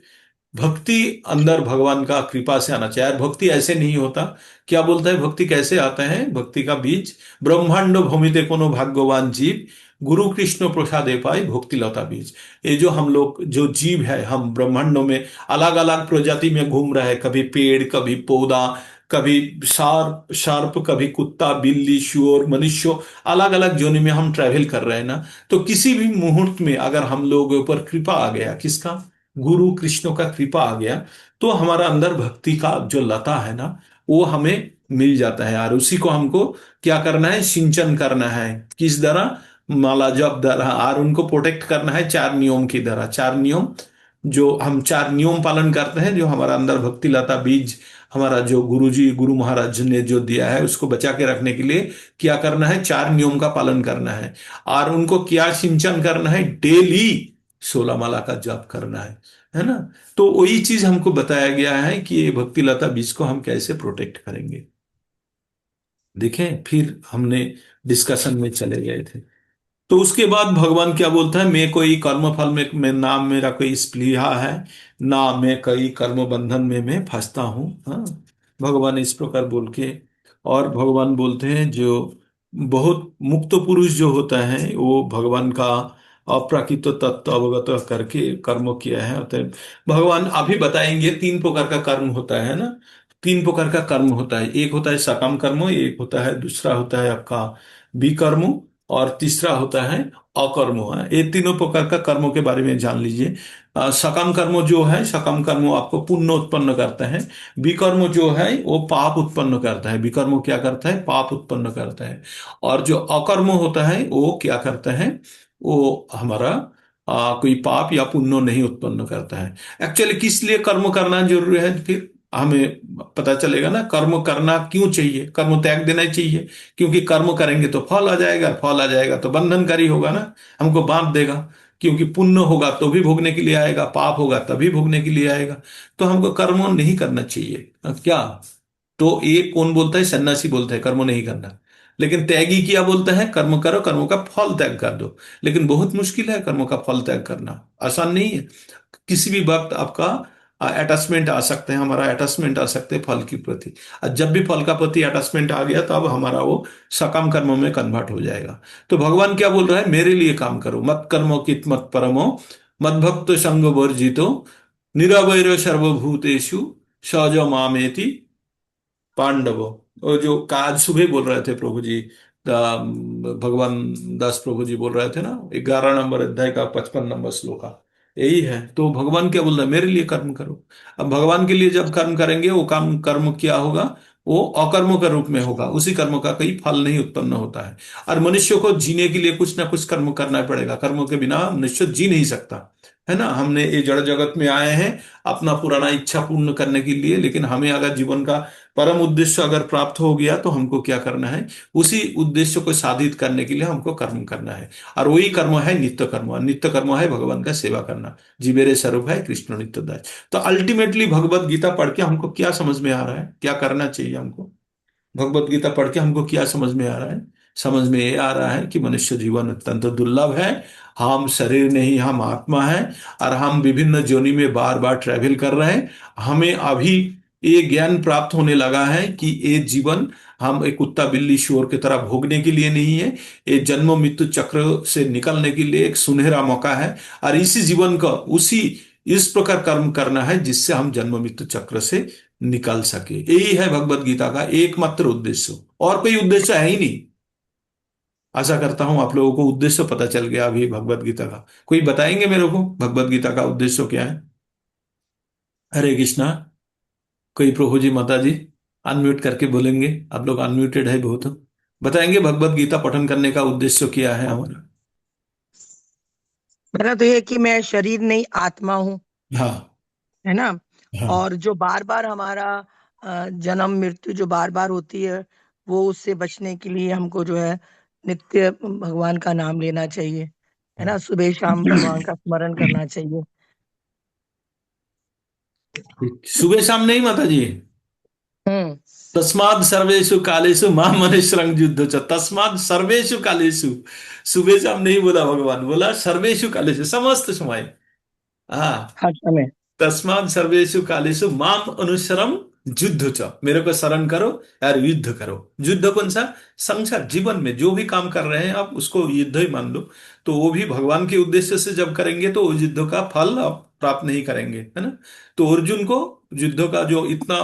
भक्ति अंदर भगवान का कृपा से आना चाहिए। और भक्ति ऐसे नहीं होता। क्या बोलता है, भक्ति कैसे आता है? भक्ति का बीज, ब्रह्मांड भूमिते कोनो भाग्यवान जीव गुरु कृष्ण प्रसादे पाए भक्ति लता बीज। ये जो हम लोग जो जीव है, हम ब्रह्मांडों में अलग अलग प्रजाति में घूम रहे हैं, कभी पेड़, कभी पौधा, कभी शार्प शार्प, कभी कुत्ता, बिल्ली, शुअर, मनुष्य, अलग अलग जोनि में हम ट्रैवल कर रहे हैं ना। तो किसी भी मुहूर्त में अगर हम लोगों के ऊपर कृपा आ गया, किसका? गुरु कृष्ण का कृपा आ गया, तो हमारा अंदर भक्ति का जो लता है ना, वो हमें मिल जाता है। और उसी को हमको क्या करना है? सिंचन करना है। किस तरह? माला जप द्वारा। और उनको प्रोटेक्ट करना है 4 नियम की तरह। 4 नियम जो हम चार नियम पालन करते हैं, जो हमारा अंदर भक्ति लता बीज हमारा जो गुरुजी गुरु महाराज ने जो दिया है उसको बचा के रखने के लिए क्या करना है, चार नियम का पालन करना है। और उनको क्या सिंचन करना है, डेली 16 माला का जाप करना है ना। तो वही चीज हमको बताया गया है कि ये भक्ति लता बीज को हम कैसे प्रोटेक्ट करेंगे। देखें, फिर हमने डिस्कशन में चले गए थे। तो उसके बाद भगवान क्या बोलता है, मैं कोई कर्म फल में मैं ना मेरा कोई स्पृहा है, ना मैं कई कर्म बंधन में मैं फंसता हूँ। हाँ, भगवान इस प्रकार बोल के, और भगवान बोलते हैं जो बहुत मुक्त पुरुष जो होता है वो भगवान का अप्राकृत तत्व अवगत करके कर्म किया है। अतः भगवान अभी बताएंगे तीन प्रकार का कर्म होता है ना। तीन प्रकार का कर्म होता है, एक होता है सकाम कर्म, एक होता है, दूसरा होता है आपका विकर्म, और तीसरा होता है अकर्म है। ये तीनों प्रकार का कर्मों के बारे में जान लीजिए। सकाम कर्म जो है, सकाम कर्म आपको पुण्य उत्पन्न करता है। विकर्म जो है वो पाप उत्पन्न करता है। विकर्म क्या करता है, पाप उत्पन्न करता है। और जो अकर्म होता है वो क्या करता है, वो हमारा कोई पाप या पुण्य नहीं उत्पन्न करता है। एक्चुअली किस लिए कर्म करना जरूरी है, फिर हमें पता चलेगा ना। कर्म करना क्यों चाहिए, कर्म त्याग देना ही चाहिए, क्योंकि कर्म करेंगे तो फल आ जाएगा, फल आ जाएगा तो बंधनकारी होगा ना, हमको बांध देगा। क्योंकि पुण्य होगा तो भी भोगने के लिए आएगा, पाप होगा तभी भोगने के लिए आएगा। तो हमको कर्म नहीं करना चाहिए। क्या, तो ये कौन बोलता है, सन्यासी बोलता है कर्म नहीं करना। लेकिन त्यागी क्या बोलता है, कर्म करो, कर्मों का फल त्याग कर दो। लेकिन बहुत मुश्किल है कर्मों का फल त्याग करना, आसान नहीं है। किसी भी वक्त आपका अटैचमेंट आ सकते हैं, हमारा अटैचमेंट आ सकते हैं फल के प्रति। और जब भी फल का प्रति अटैचमेंट आ गया तो अब हमारा वो सकाम कर्मों में कन्वर्ट हो जाएगा। तो भगवान क्या बोल रहा है, मेरे लिए काम करो, मत कर्मो कित मत परमो, मत भक्त संग वर्जितो, निरवैर सर्वभूतेषु सहज मामेति पांडवों। और जो काज सुबह बोल रहे थे प्रभु जी, भगवान दास प्रभु जी बोल रहे थे ना, 11 नंबर अध्याय का 55 नंबर श्लोका यही है। तो भगवान क्या बोल रहे हैं, मेरे लिए कर्म करो। अब भगवान के लिए जब कर्म करेंगे वो काम कर्म क्या होगा, वो अकर्म के रूप में होगा, उसी कर्म का कोई फल नहीं उत्पन्न होता है। और मनुष्य को जीने के लिए कुछ ना कुछ कर्म करना पड़ेगा, कर्मों के बिना मनुष्य जी नहीं सकता, है ना। हमने ये जड़ जगत में आए हैं अपना पुराना इच्छा पूर्ण करने के लिए, लेकिन हमें अगर जीवन का परम उद्देश्य अगर प्राप्त हो गया तो हमको क्या करना है, उसी उद्देश्य को साधित करने के लिए हमको कर्म करना है। और वही कर्म है नित्य कर्म, और नित्य कर्म है भगवान का सेवा करना। जीवेरे स्वरूप है कृष्ण नित्य दास। तो अल्टीमेटली भगवत गीता पढ़ के हमको क्या समझ में आ रहा है, क्या करना चाहिए हमको। भगवत गीता पढ़ के हमको क्या समझ में आ रहा है, समझ में ये आ रहा है कि मनुष्य जीवन अत्यंत दुर्लभ है। हम शरीर नहीं, हम आत्मा है। और हम विभिन्न जोनि में बार बार ट्रैवल कर रहे हैं। हमें अभी ये ज्ञान प्राप्त होने लगा है कि ये जीवन हम एक कुत्ता बिल्ली शुअर की तरह भोगने के लिए नहीं है। ये जन्म मृत्यु चक्र से निकलने के लिए एक सुनहरा मौका है। और इसी जीवन का उसी इस प्रकार कर्म करना है जिससे हम जन्म मृत्यु चक्र से निकल सके। यही है भगवत गीता का एकमात्र उद्देश्य, और कोई उद्देश्य है ही नहीं। आशा करता हूं आप लोगों को उद्देश्य पता चल गया अभी भगवत गीता का। कोई बताएंगे मेरे को भगवत गीता का उद्देश्य क्या है। हरे कृष्णा। कोई प्रभु जी माता जी अनम्यूट करके बोलेंगे, आप लोग अनम्यूटेड है बहुत। बताएंगे भगवत गीता पठन करने का उद्देश्य क्या है हमारा। मेरा तो ये है कि मैं शरीर नहीं आत्मा हूँ, हाँ। है ना। हाँ। और जो बार बार हमारा जन्म मृत्यु जो बार बार होती है, वो उससे बचने के लिए हमको जो है नित्य भगवान का नाम लेना चाहिए, है हाँ। ना। सुबह शाम भगवान का स्मरण करना चाहिए। सुबह शाम नहीं माता जी। हम्म। तस्माद सर्वेषु कालेषु मां मनुष्यं युद्ध च, तस्माद सर्वेषु कालेषु। सुबह शाम नहीं बोला भगवान, बोला सर्वेषु कालेषु, समस्त समय। हाँ। हर समय। तस्माद सर्वेषु कालेषु माम अनुसरम युद्ध च, मेरे को शरण करो यार, युद्ध करो। युद्ध कौन सा, संसार जीवन में जो भी काम कर रहे हैं आप उसको युद्ध ही मान लो। तो वो भी भगवान के उद्देश्य से जब करेंगे तो उस युद्ध का फल आप प्राप्त नहीं करेंगे, है ना। तो अर्जुन को युद्ध का जो इतना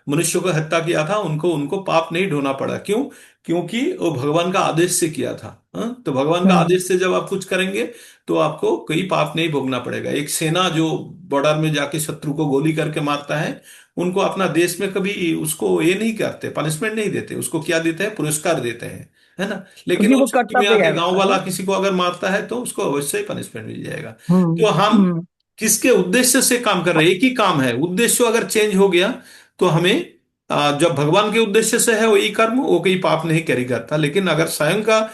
मनुष्य को हत्या किया था, उनको उनको पाप नहीं ढोना पड़ा, क्यों, क्योंकि वो भगवान का आदेश से किया था। हाँ? तो भगवान का हम्म। आदेश से जब आप कुछ करेंगे तो आपको कोई पाप नहीं भोगना पड़ेगा। एक सेना जो बॉर्डर में जाके शत्रु को गोली करके मारता है, उनको अपना देश में कभी उसको ये नहीं करते, पनिशमेंट नहीं देते, उसको क्या देते हैं, पुरस्कार देते हैं, है ना। लेकिन क्योंकि वो वो छुट्टी में कर्तव्य आके है गांव उसका, है वाला ना। किसी को अगर मारता है तो उसको अवश्य ही पनिशमेंट मिल जाएगा। हम्म। तो हम हम्म। किसके उद्देश्य से काम कर रहे हैं, एक ही काम है, उद्देश्य अगर चेंज हो गया तो हमें जब भगवान के उद्देश्य से है वही कर्म, वो कोई पाप नहीं कैरी करता। लेकिन अगर स्वयं का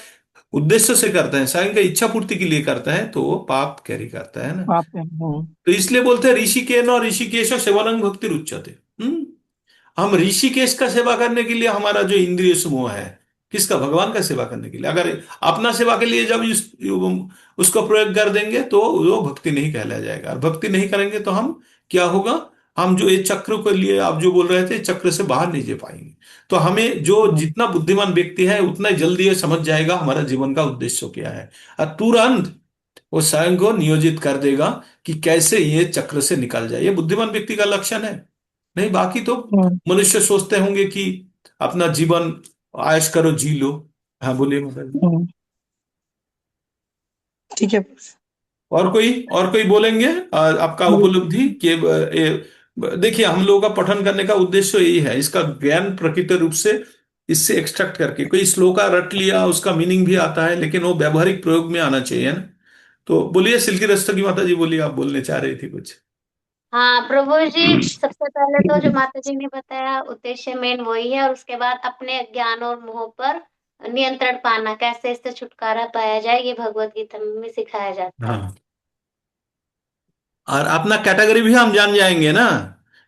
उद्देश्य से करते हैं, स्वयं का इच्छा पूर्ति के लिए करता है, तो वो पाप कैरी करता है ना। आप हम्म। तो इसलिए बोलते हैं ऋषिकेन और ऋषिकेश सेवानंग भक्ति उच्यते। हम ऋषिकेश का सेवा करने के लिए हमारा जो इंद्रिय समूह है, किसका, भगवान का सेवा करने के लिए, अगर अपना सेवा के लिए जब उसको प्रयोग कर देंगे तो वो भक्ति नहीं कहलाया जाएगा। और भक्ति नहीं करेंगे तो हम, क्या होगा, हम जो ये चक्र के लिए आप जो बोल रहे थे, चक्र से बाहर नहीं जा पाएंगे। तो हमें जो हम्म। जितना बुद्धिमान व्यक्ति है उतना जल्दी ये समझ जाएगा हमारा जीवन का उद्देश्य क्या है, और तुरंत वो स्वयं को नियोजित कर देगा कि कैसे ये चक्र से निकल जाए। ये बुद्धिमान व्यक्ति का लक्षण है। नहीं, बाकी तो हम्म। मनुष्य सोचते होंगे कि अपना जीवन आयश करो, जी लो। हाँ बोलिए माता जी। हम्म। ठीक है। और कोई बोलेंगे आपका उपलब्धि कि देखिए, हम लोगों का पठन करने का उद्देश्य यही है, इसका ज्ञान प्रकृत रूप से इससे एक्सट्रैक्ट करके, कोई श्लोका रट लिया उसका मीनिंग भी आता है, लेकिन वो व्यवहारिक प्रयोग में आना चाहिए ना। तो बोलिए, सिल्की रस्ता की माता जी, बोलिए, आप बोलने चाह रही थी कुछ। हाँ प्रभु जी, सबसे पहले तो जो माता जी ने बताया उद्देश्य मेन वही है, और उसके बाद अपने ज्ञान और मोह पर नियंत्रण पाना, कैसे इससे छुटकारा पाया जाए, ये भगवत गीता में सिखाया जाता है। हाँ, और अपना कैटेगरी भी हम जान जाएंगे ना।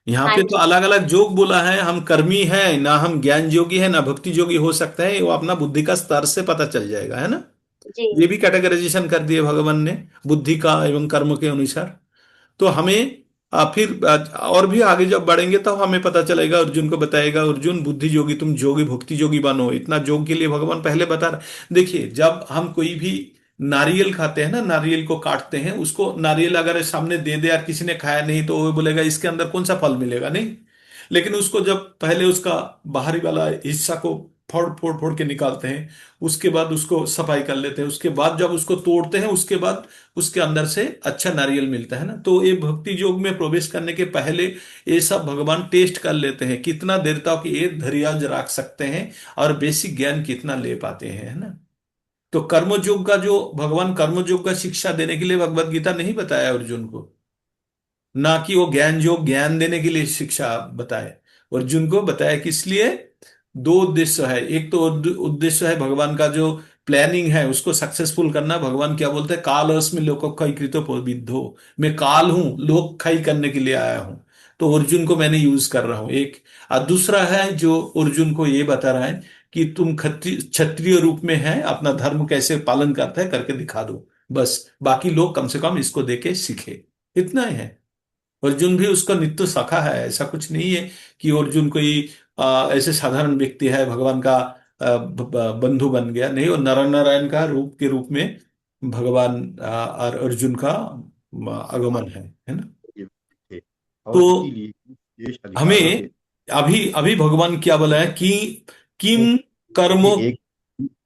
यहाँ हाँ पे तो जी। अलग अलग जोग बोला है, हम कर्मी है ना, हम ज्ञान योगी है ना, भक्ति योगी हो सकते हैं, वो अपना बुद्धि का स्तर से पता चल जाएगा, है ना। जी। ये भी कैटेगराइजेशन कर दिए भगवान ने, बुद्धि का एवं कर्म के अनुसार। तो हमें फिर और भी आगे जब बढ़ेंगे तो हमें पता चलेगा, अर्जुन को बताएगा, अर्जुन बुद्धि योगी, तुम जोगी भक्ति योगी बनो। इतना योग के लिए भगवान पहले बता रहे। देखिए, जब हम कोई भी नारियल खाते हैं ना, नारियल को काटते हैं, उसको नारियल अगर सामने दे दे और किसी ने खाया नहीं तो वो बोलेगा इसके अंदर कौन सा फल मिलेगा, नहीं। लेकिन उसको जब पहले उसका बाहरी वाला हिस्सा को फोड़ फोड़ फोड़ के निकालते हैं, उसके बाद उसको सफाई कर लेते हैं, उसके बाद जब उसको तोड़ते हैं, उसके बाद उसके अंदर से अच्छा नारियल मिलता है ना। तो ये भक्ति योग में प्रवेश करने के पहले ये सब भगवान टेस्ट कर लेते हैं, कितना देर तक ये धैर्य रख सकते हैं और बेसिक ज्ञान कितना ले पाते हैं, है ना। तो कर्मयोग का जो भगवान कर्मयोग का शिक्षा देने के लिए भगवत गीता नहीं बताया अर्जुन को, ना कि वो ज्ञान योग ज्ञान देने के लिए शिक्षा बताए। अर्जुन को बताया कि इसलिए दो उद्देश्य है, एक तो उद्देश्य है भगवान का जो प्लानिंग है उसको सक्सेसफुल करना। भगवान क्या बोलते हैं, काल अस्मि लोकोक्षय कृतो विद्धो, मैं काल हूं, लोक खई करने के लिए आया हूं। तो अर्जुन को मैंने यूज कर रहा हूं एक। और दूसरा है जो अर्जुन को ये बता रहा है कि तुम क्षत्रिय रूप में है, अपना धर्म कैसे पालन करता है करके दिखा दो, बस बाकी लोग कम से कम इसको देके सीखे, इतना ही है। अर्जुन भी उसका नित्य सखा है, ऐसा कुछ नहीं है कि अर्जुन कोई ऐसे साधारण व्यक्ति है, भगवान का बंधु बन गया, नहीं। वो नर नारायण का रूप के रूप में भगवान और अर्जुन का आगमन है ना। ये थे तो और इसीलिए देश अधिकारों के हमें अभी अभी भगवान क्या बोला है कि किम कर्मो। एक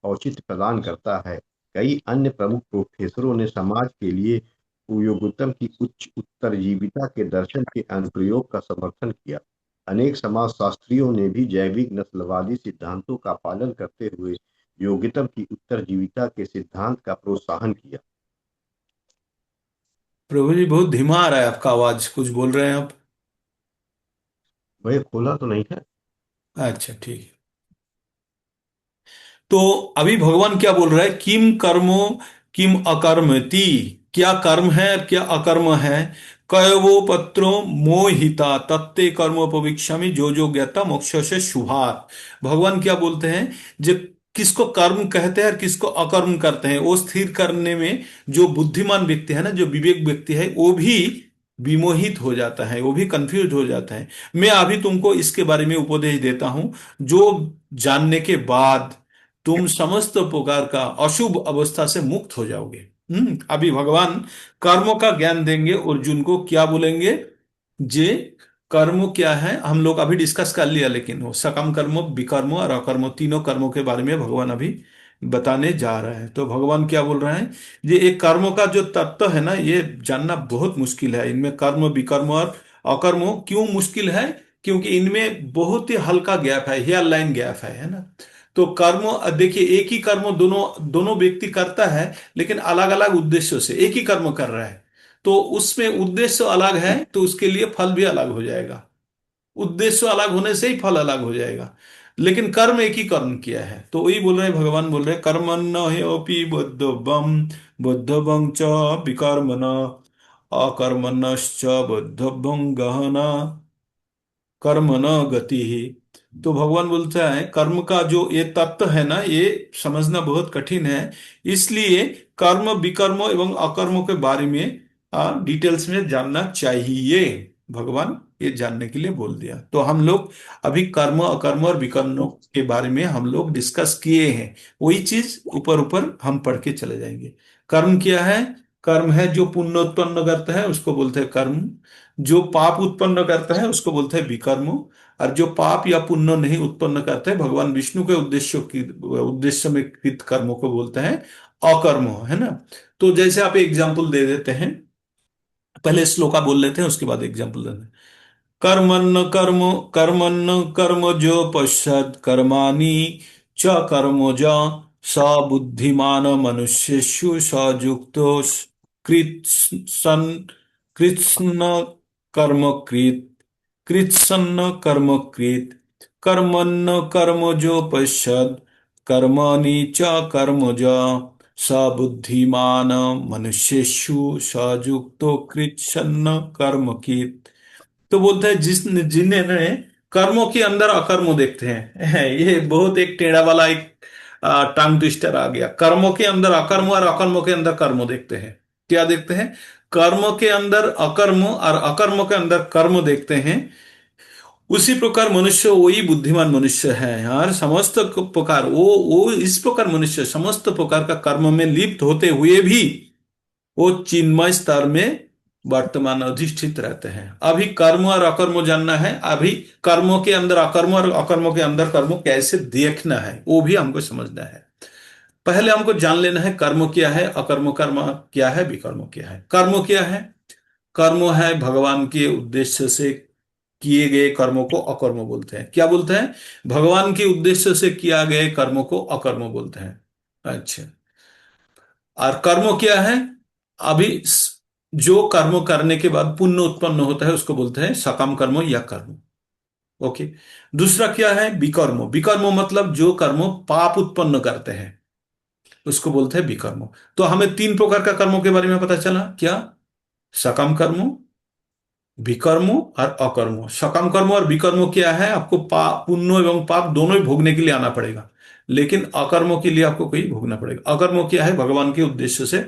औचित्य प्रदान करता है। कई अन्य प्रमुख प्रोफेसरों ने समाज के लिए योगोत्तम की उच्च उत्तरजीविता के दर्शन के अनुप्रयोग का समर्थन किया। अनेक समाजशास्त्रियों ने भी जैविक नस्लवादी सिद्धांतों का पालन करते हुए योग्यतम की उत्तरजीविता के सिद्धांत का प्रोत्साहन किया। प्रभु जी, बहुत धीमा आ रहा है आपका आवाज, कुछ बोल रहे हैं आप। वह खोला तो नहीं है। अच्छा, ठीक है। तो अभी भगवान क्या बोल रहा है, किम कर्मो किम अकर्मति, क्या कर्म है और क्या अकर्म है। कयवो पत्रो मोहिता तत्ते कर्मोपवीक्षामि जो जो ज्ञाता मोक्ष से शुभात। भगवान क्या बोलते हैं, जो किसको कर्म कहते हैं और किसको अकर्म करते हैं, वो स्थिर करने में जो बुद्धिमान व्यक्ति है ना, जो विवेक व्यक्ति है, वो भी विमोहित हो जाता है, वो भी कंफ्यूज हो जाता है। मैं अभी तुमको इसके बारे में उपदेश देता हूं, जो जानने के बाद तुम समस्त प्रकार का अशुभ अवस्था से मुक्त हो जाओगे। अभी भगवान कर्मों का ज्ञान देंगे अर्जुन को, क्या बोलेंगे, जे कर्म क्या है हम लोग अभी डिस्कस कर लिया, लेकिन वो सकम कर्मो, विकर्मो और अकर्मो, तीनों कर्मों के बारे में भगवान अभी बताने जा रहे हैं। तो भगवान क्या बोल रहे हैं, ये एक कर्मों का जो तत्व है ना, ये जानना बहुत मुश्किल है। इनमें कर्म विकर्म और अकर्मो क्यों मुश्किल है, क्योंकि इनमें बहुत ही हल्का गैप है, हेयर लाइन गैप है ना। तो कर्म, देखिए, एक ही कर्म दोनों दोनों व्यक्ति करता है, लेकिन अलग अलग उद्देश्यों से एक ही कर्म कर रहा है। तो उसमें उद्देश्य अलग है तो उसके लिए फल भी अलग हो जाएगा। उद्देश्य अलग होने से ही फल अलग हो जाएगा। लेकिन कर्म एक ही कर्म किया है, तो वही बोल रहे हैं, भगवान बोल रहे हैं कर्मण्य ह्योपि बुद्धव्यम बुद्धवं च विकर्मण अकर्मण्यश्च बुद्धव्यं गहना कर्म न गति ही। तो भगवान बोलता है कर्म का जो ये तत्व है ना, ये समझना बहुत कठिन है। इसलिए कर्म विकर्म एवं अकर्म के बारे में डिटेल्स में जानना चाहिए। भगवान ये जानने के लिए बोल दिया। तो हम लोग अभी कर्म अकर्म और विकर्म के बारे में हम लोग डिस्कस किए हैं। वही चीज ऊपर ऊपर हम पढ़ के चले जाएंगे। कर्म क्या है? कर्म है जो पुण्य उत्पन्न करता है उसको बोलते हैं कर्म। जो पाप उत्पन्न करता है उसको बोलते हैं विकर्म। और जो पाप या पुण्य नहीं उत्पन्न करते भगवान विष्णु के उद्देश्य में कृत कर्मों को बोलते हैं अकर्म, है ना। तो जैसे आप एग्जाम्पल दे देते हैं, पहले श्लोका बोल लेते हैं उसके बाद एग्जाम्पल देते हैं। कर्मण्य कर्म कर्मण्य कर्म जो पश्चात कर्माणि च कर्मोज स बुद्धिमान मनुष्येषु स युक्तो कृत्सन कृत्स्न कर्मकृत कृत्सन्न कर्मकृत कर्मण्य कर्म जो पश्चात कर्माणि च कर्मज स बुद्धिमान मनुष्येषु स युक्तो कृत्सन्न कर्मकृत। तो बोलते हैं जिन्हें कर्मों के अंदर अकर्म देखते हैं ये बहुत एक टेढ़ा वाला एक टंग ट्विस्टर आ गया। कर्मों के अंदर अकर्म और अकर्मों के अंदर कर्म देखते हैं। क्या देखते हैं? कर्म के अंदर अकर्म और अकर्म के अंदर कर्म देखते हैं। उसी प्रकार मनुष्य वही बुद्धिमान मनुष्य है यार। समस्त प्रकार वो इस प्रकार मनुष्य समस्त प्रकार का कर्म में लिप्त होते हुए भी वो चिन्मय स्तर में वर्तमान अधिष्ठित रहते हैं। अभी कर्म और अकर्म जानना है। अभी कर्मों के अंदर अकर्म और अकर्मों के अंदर कर्म कैसे देखना है वो भी हमको समझना है। पहले हमको जान लेना है कर्म क्या है, अकर्म कर्म क्या है, विकर्म क्या है। कर्म क्या है? कर्म है भगवान के उद्देश्य से किए गए कर्मों को अकर्म बोलते हैं। क्या बोलते हैं? भगवान के उद्देश्य से किया गए कर्मों को अकर्म बोलते हैं। अच्छा, और कर्म क्या है? अभी जो कर्म करने के बाद पुण्य उत्पन्न होता है उसको बोलते हैं सकाम कर्म या कर्म। ओके। दूसरा क्या है? विकर्म। विकर्म मतलब जो कर्म पाप उत्पन्न करते हैं उसको बोलते हैं विकर्म। तो हमें तीन प्रकार का कर्मों के बारे में पता चला। क्या? सकाम कर्म, विकर्म और अकर्म। सकाम कर्म और विकर्म क्या है? आपको पुण्य एवं पाप दोनों ही भोगने के लिए आना पड़ेगा, लेकिन अकर्मों के लिए आपको कोई भोगना पड़ेगा। अकर्म क्या है? भगवान के उद्देश्य से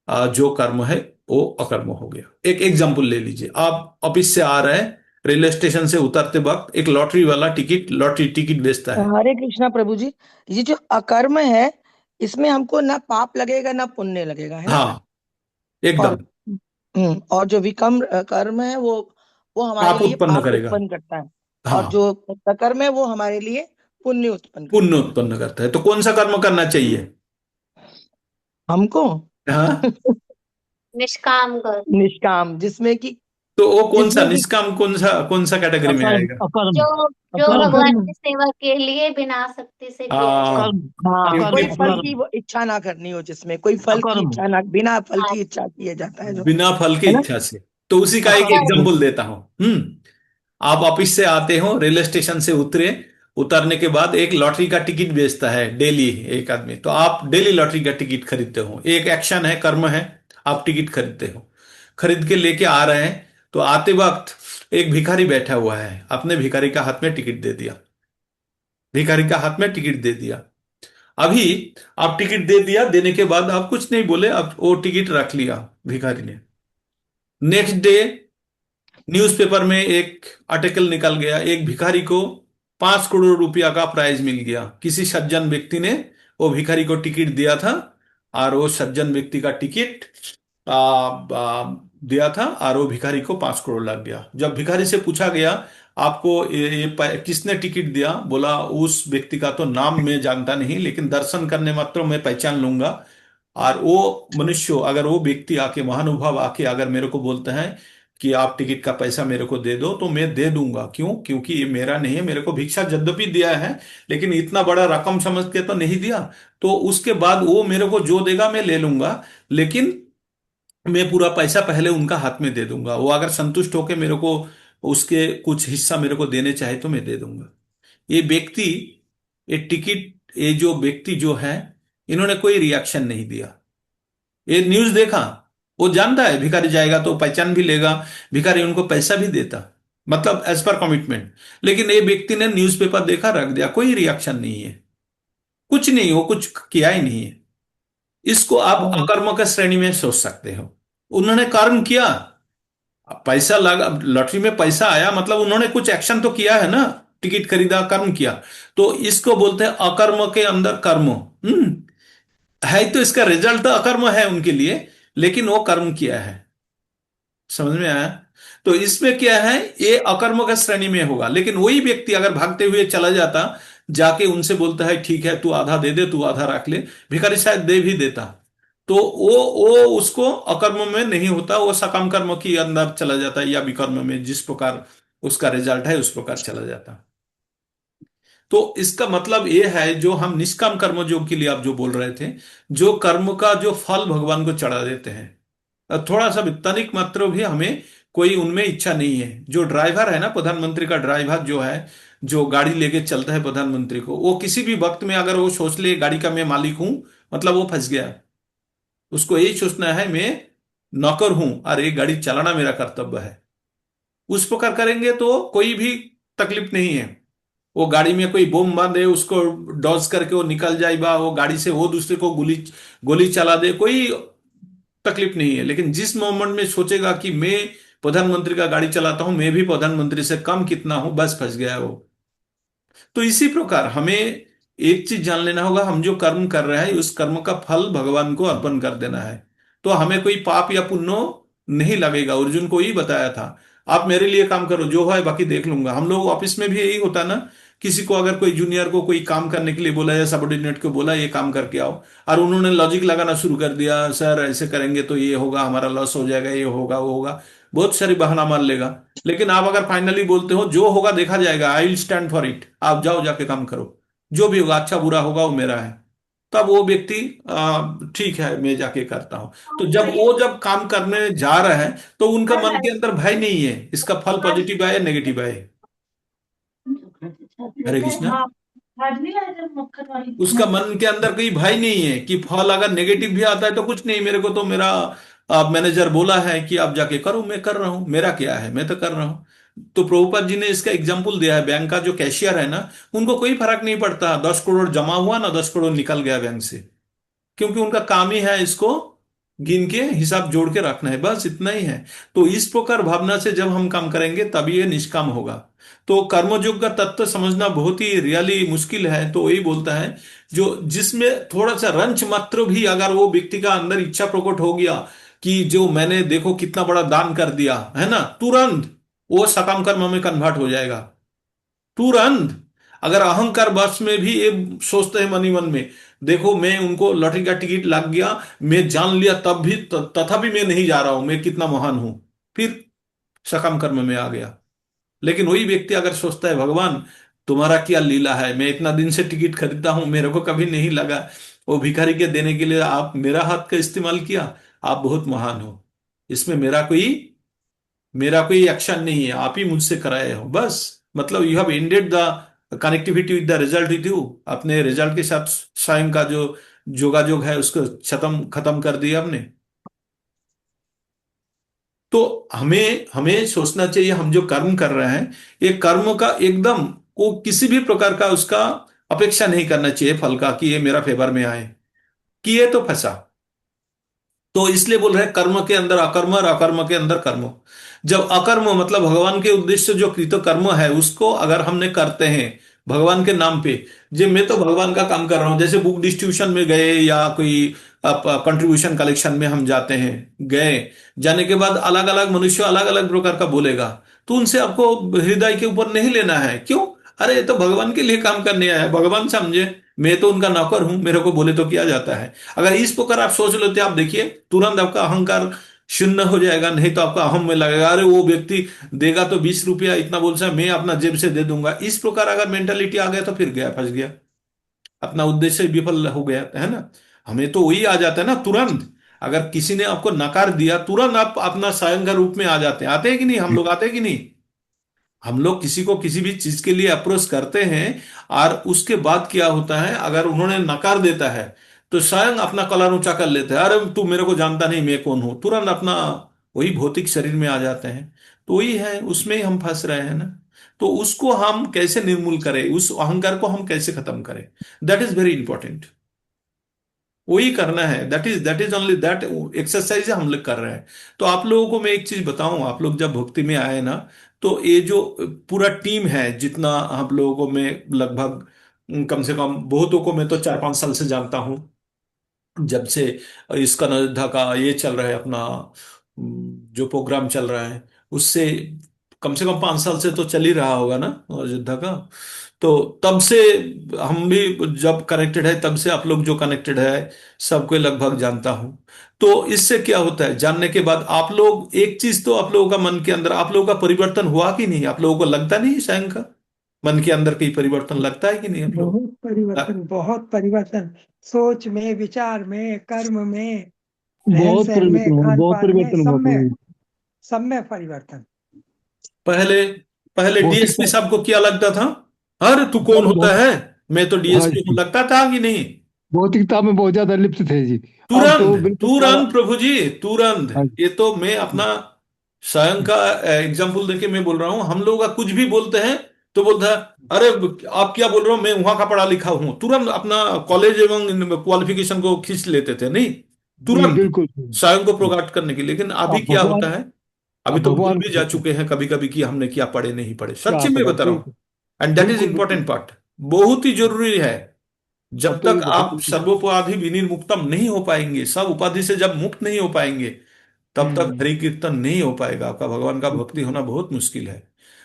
जो कर्म है वो अकर्म हो गया। एक एग्जाम्पल ले लीजिए। आप ऑफिस से आ रहे हैं, रेलवे स्टेशन से उतरते वक्त एक लॉटरी वाला लॉटरी टिकट बेचता है। हरे कृष्णा प्रभु जी, ये जो अकर्म है इसमें हमको ना पाप लगेगा ना पुण्य लगेगा, है ना। हाँ, एकदम। और जो विकर्म कर्म है वो हमारे पाप लिए उत्पन्न पाप करेगा। उत्पन्न करता है। और हाँ, जो सकर्म है वो हमारे लिए पुण्य उत्पन्न पुण्य करता है उत्पन्न करता है। तो कौन सा कर्म करना चाहिए? हमको। हाँ, निष्काम कर। निष्काम, जिसमें कि तो वो कौन सा जिसमें कि निष्काम, कौन सा कैटेगरी में अकर्म आएगा? अकर्म जो जो अकर्म भगवान अकर्म। की सेवा के लिए बिना आसक्ति से किया जाए। हाँ, अकर्म हाँ, अकर्म कोई क्योंकि फल अकर्म की वो इच्छा ना करनी हो, जिसमें कोई फल की अकर्म इच्छा ना, बिना फल हाँ, की इच्छा किए जाता है जो, बिना फल की है ना। इच्छा से। तो उसी का एक अकर्म एग्जाम्पल देता हूं। आप ऑफिस से आते हो, रेलवे स्टेशन से उतरे, उतरने के बाद एक लॉटरी का टिकट बेचता है डेली एक आदमी। तो आप डेली लॉटरी का टिकट खरीदते हो। एक एक्शन है, कर्म है, आप टिकट खरीदते हो। खरीद के लेके आ रहे हैं, तो आते वक्त एक भिखारी बैठा हुआ है। आपने भिखारी का हाथ में टिकट दे दिया। भिखारी का हाथ में टिकट दे दिया। अभी आप टिकट दे दिया, देने के बाद आप कुछ नहीं बोले, आप वो टिकट रख लिया भिखारी ने। नेक्स्ट डे न्यूज़पेपर में एक आर्टिकल निकल गया, एक भिखारी को 5 करोड़ रुपया का प्राइज मिल गया। किसी सज्जन व्यक्ति ने वो भिखारी को टिकट दिया था, और वो सज्जन व्यक्ति का टिकट दिया था, और वो भिखारी को 5 करोड़ लग गया। जब भिखारी से पूछा गया आपको किसने टिकट दिया, बोला उस व्यक्ति का तो नाम मैं जानता नहीं, लेकिन दर्शन करने मात्र मैं पहचान लूंगा। और वो मनुष्य, अगर वो व्यक्ति आके, महानुभाव आके अगर मेरे को बोलते हैं कि आप टिकट का पैसा मेरे को दे दो, तो मैं दे दूंगा। क्यों? क्योंकि ये मेरा नहीं है। मेरे को भिक्षा यद्यपि दिया है, लेकिन इतना बड़ा रकम समझ के तो नहीं दिया। तो उसके बाद वो मेरे को जो देगा मैं ले लूंगा, लेकिन मैं पूरा पैसा पहले उनका हाथ में दे दूंगा, वो अगर संतुष्ट होकर मेरे को उसके कुछ हिस्सा मेरे को देने चाहे तो मैं दे दूंगा। ये व्यक्ति, ये टिकट, ये जो व्यक्ति जो है, इन्होंने कोई रिएक्शन नहीं दिया। ये न्यूज देखा, वो जानता है भिखारी जाएगा तो पहचान भी लेगा, भिखारी उनको पैसा भी देता, मतलब एज पर कमिटमेंट। लेकिन ये व्यक्ति ने न्यूज़पेपर देखा, रख दिया, कोई रिएक्शन नहीं है, कुछ नहीं, वो कुछ किया ही नहीं है। इसको आप अकर्म के श्रेणी में सोच सकते हो। उन्होंने कर्म किया, पैसा लगा, लॉटरी में पैसा आया, मतलब उन्होंने कुछ एक्शन तो किया है ना, टिकट खरीदा, कर्म किया। तो इसको बोलते हैं अकर्म के अंदर कर्म। है तो इसका रिजल्ट तो अकर्म है उनके लिए, लेकिन वो कर्म किया है। समझ में आया? तो इसमें क्या है, ये अकर्म का श्रेणी में होगा। लेकिन वही व्यक्ति अगर भागते हुए चला जाता, जाके उनसे बोलता है ठीक है तू आधा दे दे, तू आधा रख ले, भिखारी शायद दे भी देता, तो वो उसको अकर्म में नहीं होता, वो सकाम कर्म के अंदर चला जाता है, या विकर्म में, जिस प्रकार उसका रिजल्ट है उस प्रकार चला जाता। तो इसका मतलब ये है, जो हम निष्काम कर्म जो के लिए आप जो बोल रहे थे, जो कर्म का जो फल भगवान को चढ़ा देते हैं, थोड़ा सा भी तनिक मात्र भी हमें कोई उनमें इच्छा नहीं है। जो ड्राइवर है ना, प्रधानमंत्री का ड्राइवर जो है, जो गाड़ी लेके चलता है प्रधानमंत्री को, वो किसी भी वक्त में अगर वो सोच ले गाड़ी का मैं मालिक हूं, मतलब वो फंस गया। उसको यही सोचना है मैं नौकर हूं और ये गाड़ी चलाना मेरा कर्तव्य है। उस प्रकार करेंगे तो कोई भी तकलीफ नहीं है। वो गाड़ी में कोई बम बांधे, उसको डॉज करके वो निकल जाएगा, वो गाड़ी से वो दूसरे को गोली गोली चला दे, कोई तकलीफ नहीं है। लेकिन जिस मोमेंट में सोचेगा कि मैं प्रधानमंत्री का गाड़ी चलाता हूं, मैं भी प्रधानमंत्री से कम कितना हूं, बस फंस गया है वो। तो इसी प्रकार हमें एक चीज जान लेना होगा, हम जो कर्म कर रहे हैं उस कर्म का फल भगवान को अर्पण कर देना है। तो हमें कोई पाप या पुण्य नहीं लगेगा। अर्जुन को ही बताया था, आप मेरे लिए काम करो, जो है बाकी देख लूंगा। हम लोग ऑफिस में भी यही होता ना, किसी को अगर कोई जूनियर को कोई काम करने के लिए बोला या सबऑर्डिनेट को बोला ये काम करके आओ, और उन्होंने लॉजिक लगाना शुरू कर दिया, सर ऐसे करेंगे तो ये होगा, हमारा लॉस हो जाएगा, ये होगा वो होगा, बहुत सारी बहाना मार लेगा। लेकिन आप अगर फाइनली बोलते हो जो होगा देखा जाएगा, I will stand for it, आप जाओ जाके काम करो, जो भी होगा अच्छा बुरा होगा वो मेरा है, तब वो व्यक्ति ठीक है मैं जाके करता हूं। तो जब काम करने जा रहा है, तो उनका मन के अंदर भय नहीं है, इसका फल पॉजिटिव है या नेगेटिव है। हरे कृष्णा। उसका मन के अंदर कोई भय नहीं है कि फल अगर नेगेटिव भी आता है तो कुछ नहीं, मेरे को तो मेरा मैनेजर बोला है कि आप जाके करो, मैं कर रहा हूं, मेरा क्या है, मैं तो कर रहा हूं। तो प्रभुपाद जी ने इसका एग्जाम्पल दिया है, बैंक का जो कैशियर है ना, उनको कोई फर्क नहीं पड़ता 10 करोड़ जमा हुआ ना 10 करोड़ निकल गया बैंक से, क्योंकि उनका काम ही है इसको गिन के हिसाब जोड़ के रखना है, बस इतना ही है। तो इस प्रकार भावना से जब हम काम करेंगे तभी ये निष्काम होगा। तो कर्मयोग का तत्व समझना बहुत ही रियली मुश्किल है। तो वही बोलता है, जो जिसमें थोड़ा सा रंच मात्र भी अगर वो व्यक्ति का अंदर इच्छा प्रकट हो गया कि जो मैंने देखो कितना बड़ा दान कर दिया है ना, तुरंत वो सकाम कर्म में कन्वर्ट हो जाएगा, तुरंत। अगर अहंकार बस में भी ये सोचते हैं मनी मन में, देखो मैं उनको लॉटरी का टिकट लग गया, मैं जान लिया तब भी तथापि मैं नहीं जा रहा हूं, मैं कितना महान हूं, फिर सकाम कर्म में आ गया। लेकिन वही व्यक्ति अगर सोचता है भगवान तुम्हारा क्या लीला है, मैं इतना दिन से टिकट खरीदता हूं, मेरे को कभी नहीं लगा, वो भिखारी के देने के लिए आप मेरा हाथ का इस्तेमाल किया, आप बहुत महान हो, इसमें मेरा कोई एक्शन नहीं है, आप ही मुझसे कराए हो, बस। मतलब you have ended the connectivity with the result with you, अपने रिजल्ट के साथ स्वयं का जो जोगाजोग है उसको खत्म खत्म कर दिया आपने। तो हमें हमें सोचना चाहिए, हम जो कर्म कर रहे हैं, ये कर्म का एकदम को किसी भी प्रकार का उसका अपेक्षा नहीं करना चाहिए फल का, कि ये मेरा फेवर में आए, कि ये तो फंसा। तो इसलिए बोल रहे हैं कर्म के अंदर अकर्म और अकर्म के अंदर कर्म। जब अकर्म मतलब भगवान के उद्देश्य जो कृत कर्म है उसको अगर हमने करते हैं भगवान के नाम पे, जे मैं तो भगवान का काम कर रहा हूं, जैसे बुक डिस्ट्रीब्यूशन में गए या कोई कंट्रीब्यूशन कलेक्शन में हम जाते हैं, गए, जाने के बाद अलग अलग मनुष्य अलग अलग प्रकार का बोलेगा, तो उनसे आपको हृदय के ऊपर नहीं लेना है। क्यों? अरे ये तो भगवान के लिए काम करने आया है, भगवान समझे, मैं तो उनका नौकर हूं, मेरे को बोले तो किया जाता है। अगर इस प्रकार आप सोच लेते, आप देखिए तुरंत आपका अहंकार शून्य हो जाएगा। नहीं तो आपका अहम में लगेगा, अरे वो व्यक्ति देगा तो 20 रुपया, इतना बोल सा मैं अपना जेब से दे दूंगा। इस प्रकार अगर मेंटालिटी आ गया तो फिर गया, फंस गया, अपना उद्देश्य विफल हो गया, है ना। हमें तो वही आ जाता है ना तुरंत। अगर किसी ने आपको नकार दिया, तुरंत आप अपना स्वयं का रूप में आ जाते हैं। आते हैं कि नहीं? हम लोग आते हैं कि नहीं? हम लोग किसी को किसी भी चीज के लिए अप्रोच करते हैं, और उसके बाद क्या होता है, अगर उन्होंने नकार देता है तो स्वयं अपना कलर ऊंचा कर लेते हैं, अरे तू मेरे को जानता नहीं, मैं कौन हूं, तुरंत अपना वही भौतिक शरीर में आ जाते हैं। तो वही है, उसमें ही हम फंस रहे हैं ना। तो उसको हम कैसे निर्मूल करें, उस अहंकार को हम कैसे खत्म करें, दैट इज वेरी इंपॉर्टेंट। वही करना है, that is only that exercise हम लोग कर रहे हैं। तो आप लोगों को मैं एक चीज बताऊं, आप लोग जब भक्ति में आए ना, तो ये जो पूरा टीम है, जितना आप लोगों को मैं लगभग कम से कम बहुतों को मैं तो 4-5 साल से जानता हूं, जब से इसका अयोध्या का ये चल रहा है अपना, जो प्रोग्राम चल रहा है, उससे कम से कम 5 साल से तो चल ही रहा होगा ना अयोध्या का। तो तब से हम भी जब कनेक्टेड है, तब से आप लोग जो कनेक्टेड है, सबको लगभग जानता हूं। तो इससे क्या होता है, जानने के बाद आप लोग एक चीज तो आप लोगों का मन के अंदर, आप लोगों का परिवर्तन हुआ कि नहीं? आप लोगों को लगता नहीं स्वयं का मन के अंदर कहीं परिवर्तन लगता है कि नहीं आप लोग? बहुत परिवर्तन, बहुत परिवर्तन। सोच में, विचार में, कर्म में, रहन बहुत सहन परिवर्तन में, हुआ, खान बहुत पान में, परिवर्तन हुआ प्रभु जी। सब में परिवर्तन। पहले पहले डीएसपी भौतिकता, साहब को क्या लगता था? अरे तू कौन पहले होता बहुत, है, मैं तो हाँ डीएसपी हूं, जी, लगता था कि नहीं? भौतिकता में बहुत ज्यादा लिप्त थे जी। अब तो तुरंत बिल्कुल सारा, तुरंत प्रभु जी, तुरंत। हाँ जी, ये तो मैं अपना स्वयं का एग्जाम्पल देके मैं बोल रहा हूँ। हम लोग का कुछ भी बोलते हैं तो बोलता है, अरे आप क्या बोल रहे हो, मैं वहां का पढ़ा लिखा हूं। तुरंत अपना कॉलेज एवं क्वालिफिकेशन को खींच लेते थे, नहीं, जी तुरंत बिल्कुल। स्वयं को प्रोगाट करने के लिए। लेकिन अभी अब क्या होता भगवान, है, अभी अब तो भूल भगवान भी को जा देखो, चुके हैं कभी कभी कि हमने क्या पढ़े नहीं पढ़े, क्या सच्ची में पढ़ा, बता रहा हूँ। बिल्कुल, एंड दैट इज बिल्कुल बिल्कुल। इंपॉर्टेंट पार्ट, बहुत ही जरूरी है। अब जब तो ये तक बहुत आप सर्वोपराधि विनिर्मुक्तम नहीं हो पाएंगे, सब उपाधि से जब मुक्त नहीं हो पाएंगे, तब तक हम्म, हरि कीर्तन नहीं हो पाएगा, आपका भगवान का भक्ति बिल्कुल। होना बहुत मुश्किल है।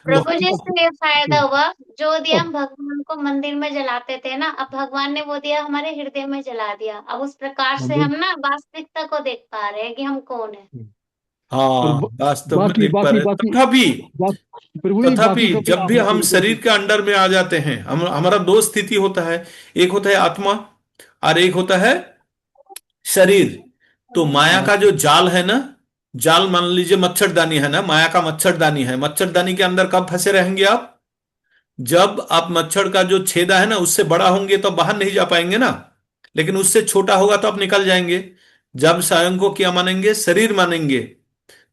तो प्रभु जी हम, से ये फायदा हुआ, जो दिया हम अब भगवान को मंदिर में जलाते थे ना, अब भगवान ने वो दिया हमारे हृदय में जला दिया। अब उस प्रकाश से हम ना वास्तविकता को देख पा रहे हैं कि हम कौन है। और हाँ, वास्तव में बाकी देख पा बाकी रहे हैं। बाकी तथापि प्रभु जी, तथापि बाकी का फिर जब भी हम हम आपको शरीर बताएं। के अंडर में आ जाते हैं, हम हमारा दो स्थिति होता है, एक होता है आत्मा, और एक होता है शरीर। तो माया हाँ का जो जाल है ना, जाल मान लीजिए मच्छरदानी है ना, माया का मच्छरदानी है, मच्छरदानी के अंदर कब फंसे रहेंगे आप? जब आप मच्छर का जो छेदा है ना उससे बड़ा होंगे तो बाहर नहीं जा पाएंगे ना, लेकिन उससे छोटा होगा तो आप निकल जाएंगे। जब स्वयं को क्या मानेंगे, शरीर मानेंगे,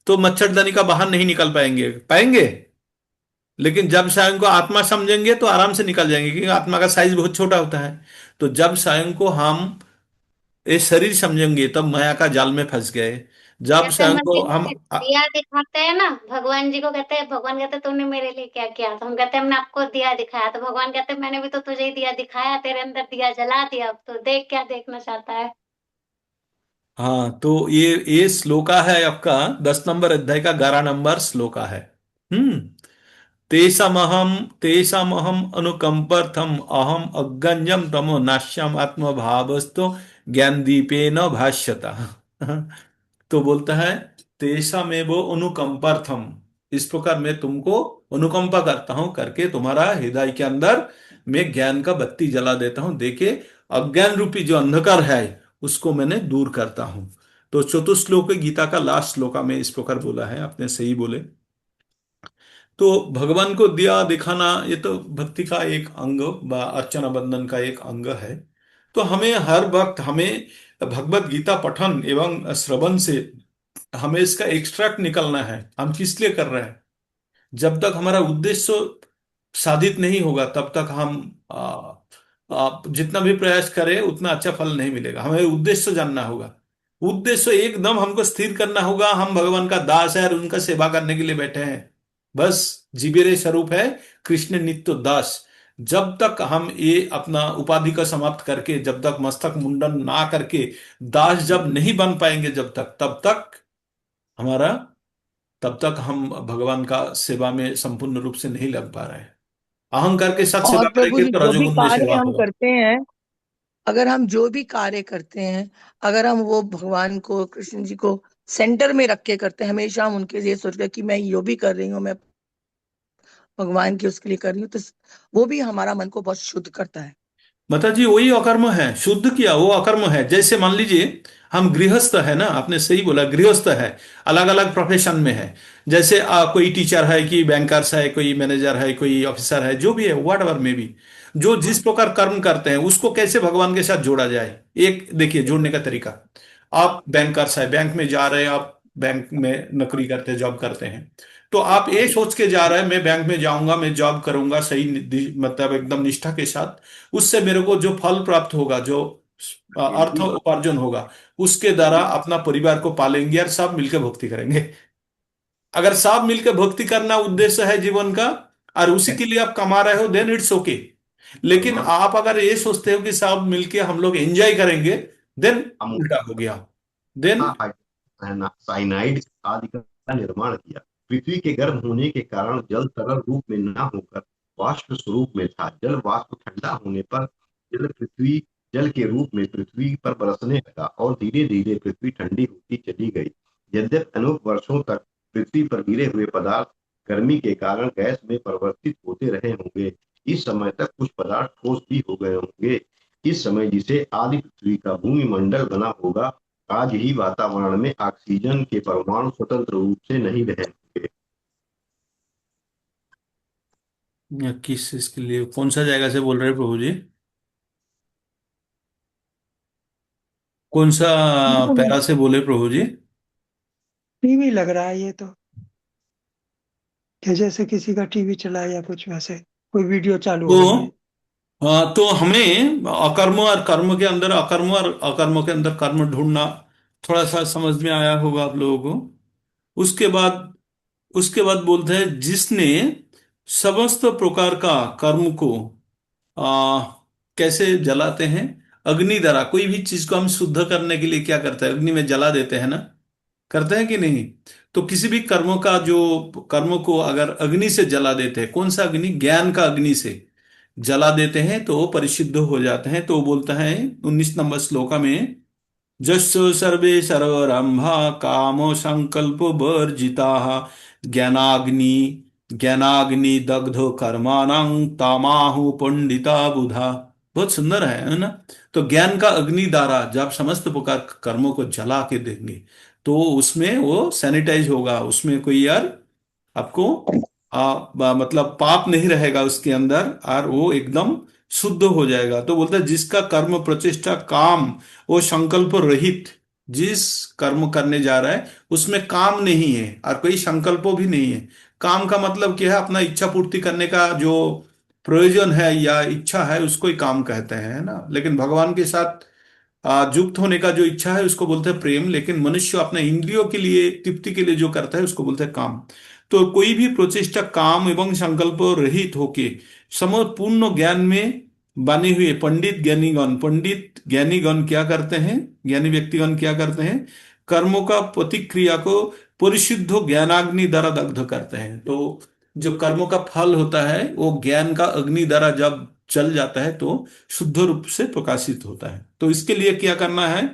तो मच्छरदानी का बाहर नहीं निकल पाएंगे, पाएंगे। लेकिन जब स्वयं को आत्मा समझेंगे तो आराम से निकल जाएंगे, क्योंकि आत्मा का साइज बहुत छोटा होता है। तो जब स्वयं को हम ये शरीर समझेंगे, तब माया का जाल में फंस गए। जब जैसे स्वयं को मंदिर हम में दिया दिखाते हैं ना, भगवान जी को कहते हैं, भगवान कहते हैं तुमने मेरे लिए क्या किया? तो हम कहते हैं हमने आपको दिया दिखाया। तो भगवान कहते हैं मैंने भी तो तुझे ही दिया दिखाया, तेरे अंदर दिया जला दिया, अब तो देख क्या देखना चाहता है। हाँ, तो ये श्लोका है आपका 10 नंबर अध्याय का 11 नंबर श्लोका है। हम्म। तेषामहम तेषामहम अनुकंपर्थम अहम अज्ञानम तमो नाश्याम आत्म भावस्तो ज्ञान दीपेन भाष्यता। तो बोलता है, तेषामेव अनुकंपार्थम, इस प्रकार मैं तुमको अनुकंपा करता हूं, करके तुम्हारा हृदय के अंदर मैं ज्ञान का बत्ती जला देता हूं। देखे, अज्ञान रूपी जो अंधकार है उसको मैंने दूर करता हूं। तो चतुश्लोक गीता का लास्ट श्लोका में इस प्रकार बोला है, आपने सही बोले। तो भगवान को दिया दिखाना ये तो भक्ति का एक अंग व अर्चना बंधन का एक अंग है। तो हमें हर वक्त हमें भगवत गीता पठन एवं श्रवण से हमें इसका एक्सट्रैक्ट निकलना है, हम किस लिए कर रहे हैं। जब तक हमारा उद्देश्य साधित नहीं होगा, तब तक हम आप जितना भी प्रयास करें उतना अच्छा फल नहीं मिलेगा। हमें उद्देश्य जानना होगा, उद्देश्य एकदम हमको स्थिर करना होगा। हम भगवान का दास है और उनका सेवा करने के लिए बैठे हैं, बस। जीवेरे स्वरूप है कृष्ण नित्य दास। जब तक हम ये अपना उपाधि का समाप्त करके, जब तक मस्तक मुंडन ना करके दास जब नहीं बन पाएंगे, जब तक तब तक हमारा, तब तक हम भगवान का सेवा में संपूर्ण रूप से नहीं लग पा रहे हैं। अहंकार के साथ और सेवा प्रभु करेंगे जी, तो जो भी रजोगुण में कार्य सेवा हम होगा। करते हैं, अगर हम जो भी कार्य करते हैं, अगर हम वो भगवान को, कृष्ण जी को सेंटर में रख के करते हैं, हमेशा हम उनके लिए सोच रहे कि मैं यो भी कर रही हूँ, मैं भगवान की उसके लिए कर रही हूँ, तो वो भी हमारा मन को बहुत शुद्ध करता है। माता जी, वही अकर्म है, शुद्ध किया वो अकर्म है। जैसे मान लीजिए हम गृहस्थ है ना, आपने सही बोला, गृहस्थ है, अलग अलग प्रोफेशन में है। जैसे कोई टीचर है, कि बैंकर्स है, कोई मैनेजर है, कोई ऑफिसर है, जो भी है, व्हाट एवर में भी, जो जिस प्रकार कर्म करते हैं उसको कैसे भगवान के साथ जोड़ा जाए। एक देखिए जोड़ने का तरीका, आप बैंकर्स है, बैंक में जा रहे हैं, आप बैंक में नौकरी करते हैं, जॉब करते हैं, तो आप ये सोच के जा रहे हैं मैं बैंक में जाऊंगा, मैं जॉब करूंगा सही मतलब एकदम निष्ठा के साथ, उससे मेरे को जो फल प्राप्त होगा, जो अर्थ उपार्जन होगा, उसके द्वारा अपना परिवार को पालेंगे और सब मिलकर भक्ति करेंगे। अगर सब मिलकर भक्ति करना उद्देश्य है जीवन का, और उसी के लिए आप कमा रहे हो, देन इट्स ओके। लेकिन आप अगर ये सोचते हो कि सब मिलके हम लोग एंजॉय करेंगे, देन उल्टा हो गया। देन साइनाइड आदि का निर्माण किया। पृथ्वी के गर्म होने के कारण जल तरल रूप में न होकर वाष्प स्वरूप में था। जल वाष्प ठंडा होने पर जल के रूप में पृथ्वी पर बरसने लगा और धीरे धीरे पृथ्वी ठंडी होती चली गई। यद्यपि अनूप वर्षों तक पृथ्वी पर गिरे हुए पदार्थ गर्मी के कारण गैस में परिवर्तित होते रहे होंगे। इस समय तक कुछ पदार्थ ठोस भी हो गए होंगे। इस समय जिसे आदि पृथ्वी का भूमि मंडल बना होगा, आज ही वातावरण में ऑक्सीजन के परमाणु स्वतंत्र रूप से नहीं रहे होंगे। किस इसके लिए कौन सा जायगा से बोल रहे हैं प्रभु जी? कौन सा पैरा से बोले प्रभु जी? टीवी लग रहा है ये तो, कि जैसे किसी का टीवी चला है या कुछ वैसे कोई वीडियो चालू हो तो रही है। तो हमें अकर्म और कर्म के अंदर अकर्म और अकर्म के अंदर कर्म ढूंढना थोड़ा सा समझ में आया होगा आप लोगों को। उसके बाद बोलते हैं, जिसने समस्त प्रकार का कर्म को आ, कैसे जलाते हैं, अग्नि द्वारा। कोई भी चीज को हम शुद्ध करने के लिए क्या करते हैं, अग्नि में जला देते हैं ना, करते हैं कि नहीं? तो किसी भी कर्म को अगर अग्नि से जला देते हैं, कौन सा अग्नि, ज्ञान का अग्नि से जला देते हैं, तो वो परिशुद्ध हो जाते हैं। तो वो बोलता है 19 नंबर श्लोका में, जस्सो सर्वे सर्वरंभा कामो संकल्प वर्जिता ज्ञानाग्नि ज्ञानाग्नि दग्धो कर्माणं तामाहु पंडिता बुधा। बहुत सुंदर है ना? तो ज्ञान का अग्नि द्वारा जब समस्त प्रकार कर्मों को जला के देंगे, तो उसमें वो सैनिटाइज होगा, उसमें कोई यार आपको मतलब पाप नहीं रहेगा उसके अंदर, और वो एकदम शुद्ध हो जाएगा। तो बोलता है, जिसका कर्म प्रचेष्टा काम, वो संकल्प रहित, जिस कर्म करने जा रहा है उसमें काम नहीं है और कोई संकल्प भी नहीं है। काम का मतलब क्या है, अपना इच्छा पूर्ति करने का जो प्रयोजन है या इच्छा है उसको ही काम कहते हैं, है ना? लेकिन भगवान के साथ युक्त होने का जो इच्छा है उसको बोलते हैं प्रेम। लेकिन मनुष्य अपने इंद्रियों के लिए तृप्ति के लिए जो करता है उसको बोलते हैं काम। तो कोई भी प्रचेष्टा काम एवं संकल्प रहित होके समपूर्ण ज्ञान में बने हुए पंडित ज्ञानीगण क्या करते हैं, ज्ञानी व्यक्तिगण क्या करते हैं, कर्मों का प्रतिक्रिया को परिशुद्ध ज्ञानाग्नि द्वारा दग्ध करते हैं। तो जो कर्मों का फल होता है वो ज्ञान का अग्नि द्वारा जब चल जाता है तो शुद्ध रूप से प्रकाशित होता है। तो इसके लिए क्या करना है,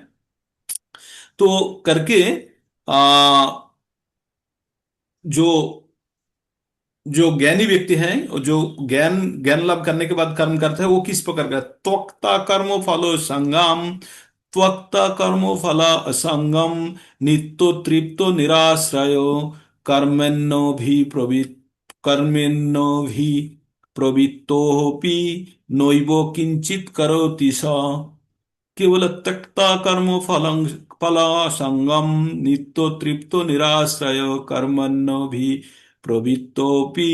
तो करके आ, जो जो ज्ञानी व्यक्ति हैं, जो ज्ञान ज्ञान लाभ करने के बाद कर्म करते हैं, वो किस प्रकार का, त्वक्ता कर्मो फलो संगम, त्वक्ता कर्मो फला असंगम, नित्यो तृप्तो निराश्रयो, कर्मण्यो भी प्रवृत्त कर्मण्यो भी प्रवृत्तोपि नैव किंचित करोति स। केवल त्यक्ता कर्म फला संगम, नित्यो तृप्तो निराश्रय, कर्मण्य भी प्रवृत्तोपि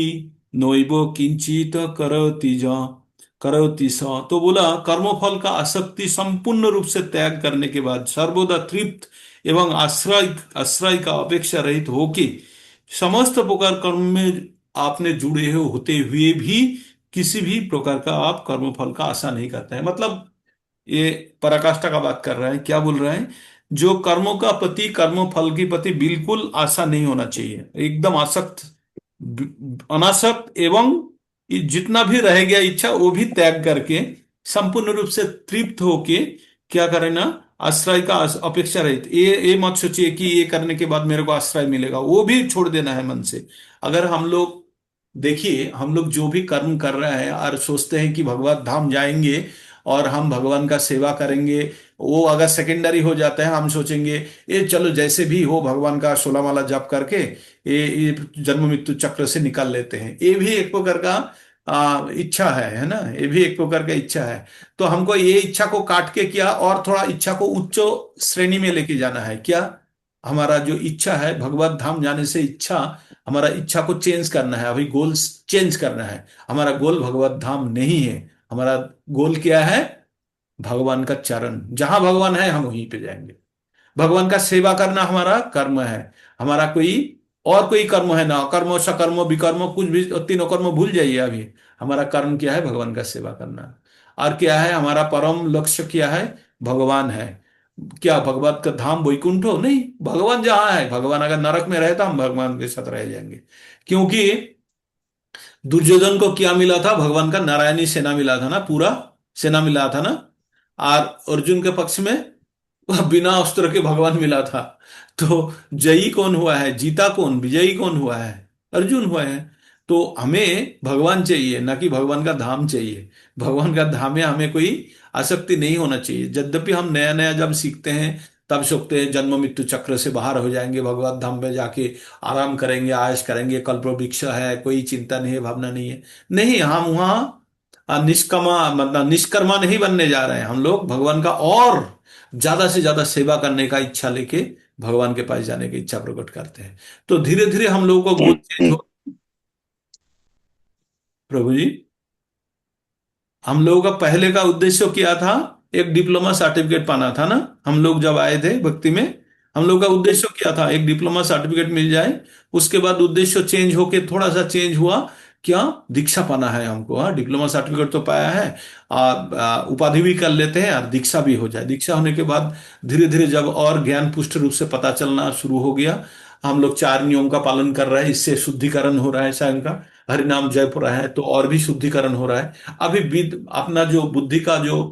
नैव किंचित करोति स। तो बोला, कर्मफल का आसक्ति संपूर्ण रूप से त्याग करने के बाद सर्वदा तृप्त एवं आश्रय का अपेक्षा रहित होके समस्त प्रकार कर्म में आपने जुड़े हो होते हुए भी किसी भी प्रकार का आप कर्मफल का आशा नहीं करते हैं। मतलब ये पराकाष्ठा का बात कर रहा है, क्या बोल रहा है, जो कर्मों का पति, कर्म फल की पति बिल्कुल आशा नहीं होना चाहिए, एकदम अनासक्त एवं जितना भी रह गया इच्छा वो भी त्याग करके संपूर्ण रूप से तृप्त होके क्या करें ना, आश्रय का अपेक्षा रहित। ये मत सोचिए कि ये करने के बाद मेरे को आश्रय मिलेगा, वो भी छोड़ देना है मन से। अगर हम लोग देखिए, हम लोग जो भी कर्म कर रहे हैं और सोचते हैं कि भगवत धाम जाएंगे और हम भगवान का सेवा करेंगे, वो अगर सेकेंडरी हो जाता है, हम सोचेंगे ये चलो जैसे भी हो भगवान का 16 माला जप करके ये जन्म मृत्यु चक्र से निकाल लेते हैं, ये भी एक प्रकार का इच्छा है ना, ये भी एक प्रकार का इच्छा है। तो हमको ये इच्छा को काट के क्या और थोड़ा इच्छा को उच्च श्रेणी में लेके जाना है क्या, हमारा जो इच्छा है भगवत धाम जाने से इच्छा, हमारा इच्छा को चेंज करना है, अभी गोल चेंज करना है। हमारा गोल भगवत धाम नहीं है, हमारा गोल क्या है, भगवान का चरण, जहां भगवान है हम वहीं पे जाएंगे। भगवान का सेवा करना हमारा कर्म है, हमारा कोई और कोई कर्म है ना, कर्म सकर्म विकर्म कुछ भी, तीनों कर्म भूल जाइए अभी। हमारा कर्म क्या है, भगवान का सेवा करना। और क्या है हमारा परम लक्ष्य, क्या है, भगवान है। क्या भगवत का धाम वैकुंठ हो, नहीं, भगवान जहां है, भगवान अगर नरक में रहे तो हम भगवान के साथ रह जाएंगे। क्योंकि दुर्योधन को क्या मिला था, भगवान का नारायणी सेना मिला था ना, पूरा सेना मिला था ना। और अर्जुन के पक्ष में वह बिना अस्त्र के भगवान मिला था। तो जयी कौन हुआ है, जीता कौन, विजयी कौन हुआ है, अर्जुन हुआ है। तो हमें भगवान चाहिए, ना कि भगवान का धाम चाहिए। भगवान का धाम में हमें कोई आसक्ति नहीं होना चाहिए। यद्यपि हम नया नया जब सीखते हैं तब सोचते हैं जन्म मृत्यु चक्र से बाहर हो जाएंगे, भगवत धाम में जाके आराम करेंगे, आयश करेंगे, कल्प वृक्ष है, कोई चिंता नहीं है, भावना नहीं है। नहीं, हम वहाँ निष्कमा मतलब निष्कर्मा नहीं बनने जा रहे हैं। हम लोग भगवान का और ज्यादा से ज्यादा सेवा करने का इच्छा लेके भगवान के पास जाने की इच्छा प्रकट करते हैं। तो धीरे धीरे हम लोगों को गोल चेंज हो, प्रभु जी, हम लोगों का पहले का उद्देश्य क्या था, एक डिप्लोमा सर्टिफिकेट पाना था ना। हम लोग जब आए थे भक्ति में, हम लोग का उद्देश्य क्या था, एक डिप्लोमा सर्टिफिकेट मिल जाए। उसके बाद उद्देश्य चेंज होके थोड़ा सा चेंज हुआ, क्या, दीक्षा पाना है हमको। हाँ, डिप्लोमा सर्टिफिकेट तो पाया है, उपाधि भी कर लेते हैं और दीक्षा भी हो जाए। दीक्षा होने के बाद धीरे धीरे जब और ज्ञान पुष्ट रूप से पता चलना शुरू हो गया, हम लोग 4 नियम का पालन कर रहे हैं, इससे शुद्धिकरण हो रहा है स्वयं का, हरिनाम जप रहा है तो और भी शुद्धिकरण हो रहा है। अभी अपना जो बुद्धि का जो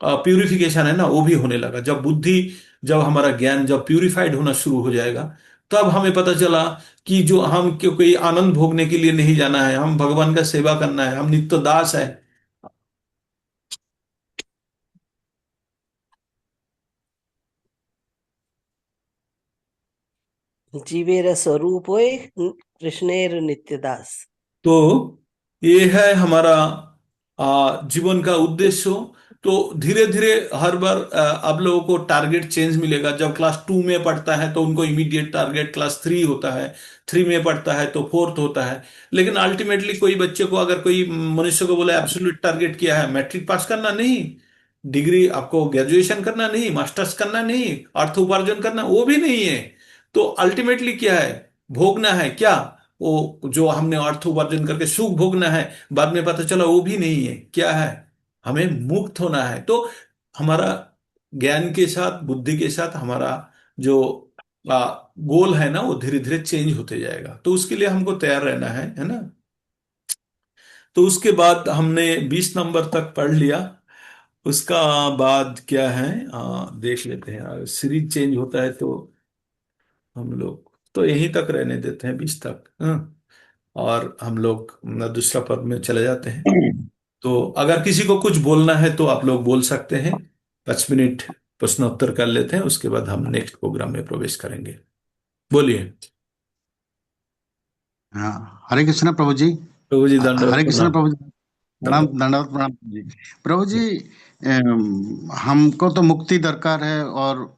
प्यूरिफिकेशन है ना, वो भी होने लगा। जब बुद्धि, जब हमारा ज्ञान जब प्यूरिफाइड होना शुरू हो जाएगा, तब हमें पता चला कि जो हम क्यों कोई आनंद भोगने के लिए नहीं जाना है, हम भगवान का सेवा करना है, हम नित्य दास है। जीवेर स्वरूप होए कृष्णेर नित्यदास। तो ये है हमारा जीवन का उद्देश्य। तो धीरे धीरे हर बार आप लोगों को टारगेट चेंज मिलेगा। जब क्लास 2 में पढ़ता है तो उनको इमीडिएट टारगेट क्लास 3 होता है, 3 में पढ़ता है तो 4th होता है। लेकिन अल्टीमेटली कोई बच्चे को, अगर कोई मनुष्य को बोले एब्सोल्यूट टारगेट क्या है, मैट्रिक पास करना नहीं, डिग्री आपको ग्रेजुएशन करना नहीं, मास्टर्स करना नहीं, अर्थ उपार्जन करना वो भी नहीं है। तो अल्टीमेटली क्या है, भोगना है क्या, वो जो हमने अर्थ उपार्जन करके सुख भोगना है, बाद में पता चला वो भी नहीं है, क्या है, हमें मुक्त होना है। तो हमारा ज्ञान के साथ, बुद्धि के साथ हमारा जो गोल है ना, वो धीरे धीरे चेंज होते जाएगा। तो उसके लिए हमको तैयार रहना है ना। तो उसके बाद हमने 20 नंबर तक पढ़ लिया। उसका बाद क्या है, देख लेते हैं, सीरीज चेंज होता है तो हम लोग तो यहीं तक रहने देते हैं 20 तक, हाँ। और हम लोग दूसरा पर्व में चले जाते हैं। तो अगर किसी को कुछ बोलना है तो आप लोग बोल सकते हैं। 5 मिनट प्रश्नोत्तर कर लेते हैं, उसके बाद हम नेक्स्ट प्रोग्राम में प्रवेश करेंगे। बोलिए। हाँ, हरे कृष्ण प्रभु जी। प्रभु जी दंडवत हरे कृष्ण प्रणाम। प्रभु जी। प्रणाम, दंडवत प्रणाम जी। प्रभु जी, हमको तो मुक्ति दरकार है, और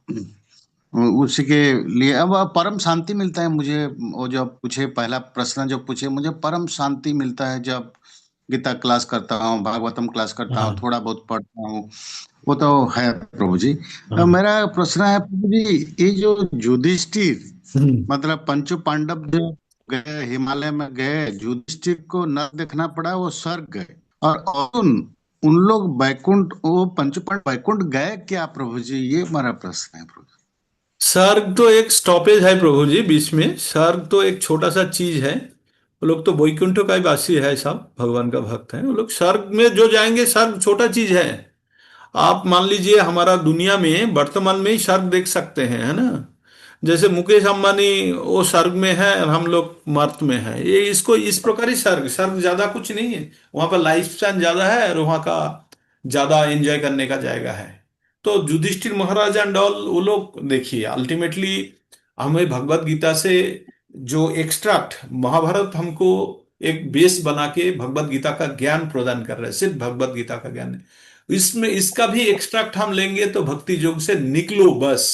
उसी के लिए अब परम शांति मिलता है मुझे। वो जो पूछे, पहला प्रश्न जो पूछे, मुझे परम शांति मिलता है जब गीता क्लास करता हूँ, भागवतम क्लास करता हूँ, हाँ थोड़ा बहुत पढ़ता हूँ। वो तो है प्रभु जी। हाँ। मेरा प्रश्न है प्रभु जी, ये जो युधिष्ठिर, हम्म। मतलब पंचो पांडव जो गए, हिमालय में गए, युधिष्ठिर को न देखना पड़ा, वो स्वर्ग गए। और अर्जुन, उन लोग बैकुंठ, वो पंचो पांडव बैकुंठ गए क्या प्रभु जी? ये हमारा प्रश्न है प्रभु। स्वर्ग तो एक स्टॉपेज है प्रभु जी बीच में, स्वर्ग तो एक छोटा सा चीज है। वो लोग तो वैकुंठ का ही वासी है, सब भगवान का भक्त है। वो लोग स्वर्ग में जो जाएंगे, स्वर्ग छोटा चीज है। आप मान लीजिए हमारा दुनिया में वर्तमान में ही स्वर्ग देख सकते हैं, है ना। जैसे मुकेश अंबानी वो स्वर्ग में है और हम लोग मर्त में है, ये इसको इस प्रकार ही स्वर्ग, स्वर्ग ज्यादा कुछ नहीं है। वहां पर लाइफ स्पैन ज्यादा है और वहां का ज्यादा एंजॉय करने का जाएगा है। तो युधिष्ठिर महाराज एंड ऑल वो लोग देखिए अल्टीमेटली हमें भगवत गीता से जो एक्सट्रैक्ट महाभारत हमको एक बेस बना के भगवत गीता का ज्ञान प्रदान कर रहे हैं, सिर्फ भगवत गीता का ज्ञान है। इसमें इसका भी एक्सट्रैक्ट हम लेंगे तो भक्ति योग से निकलो बस।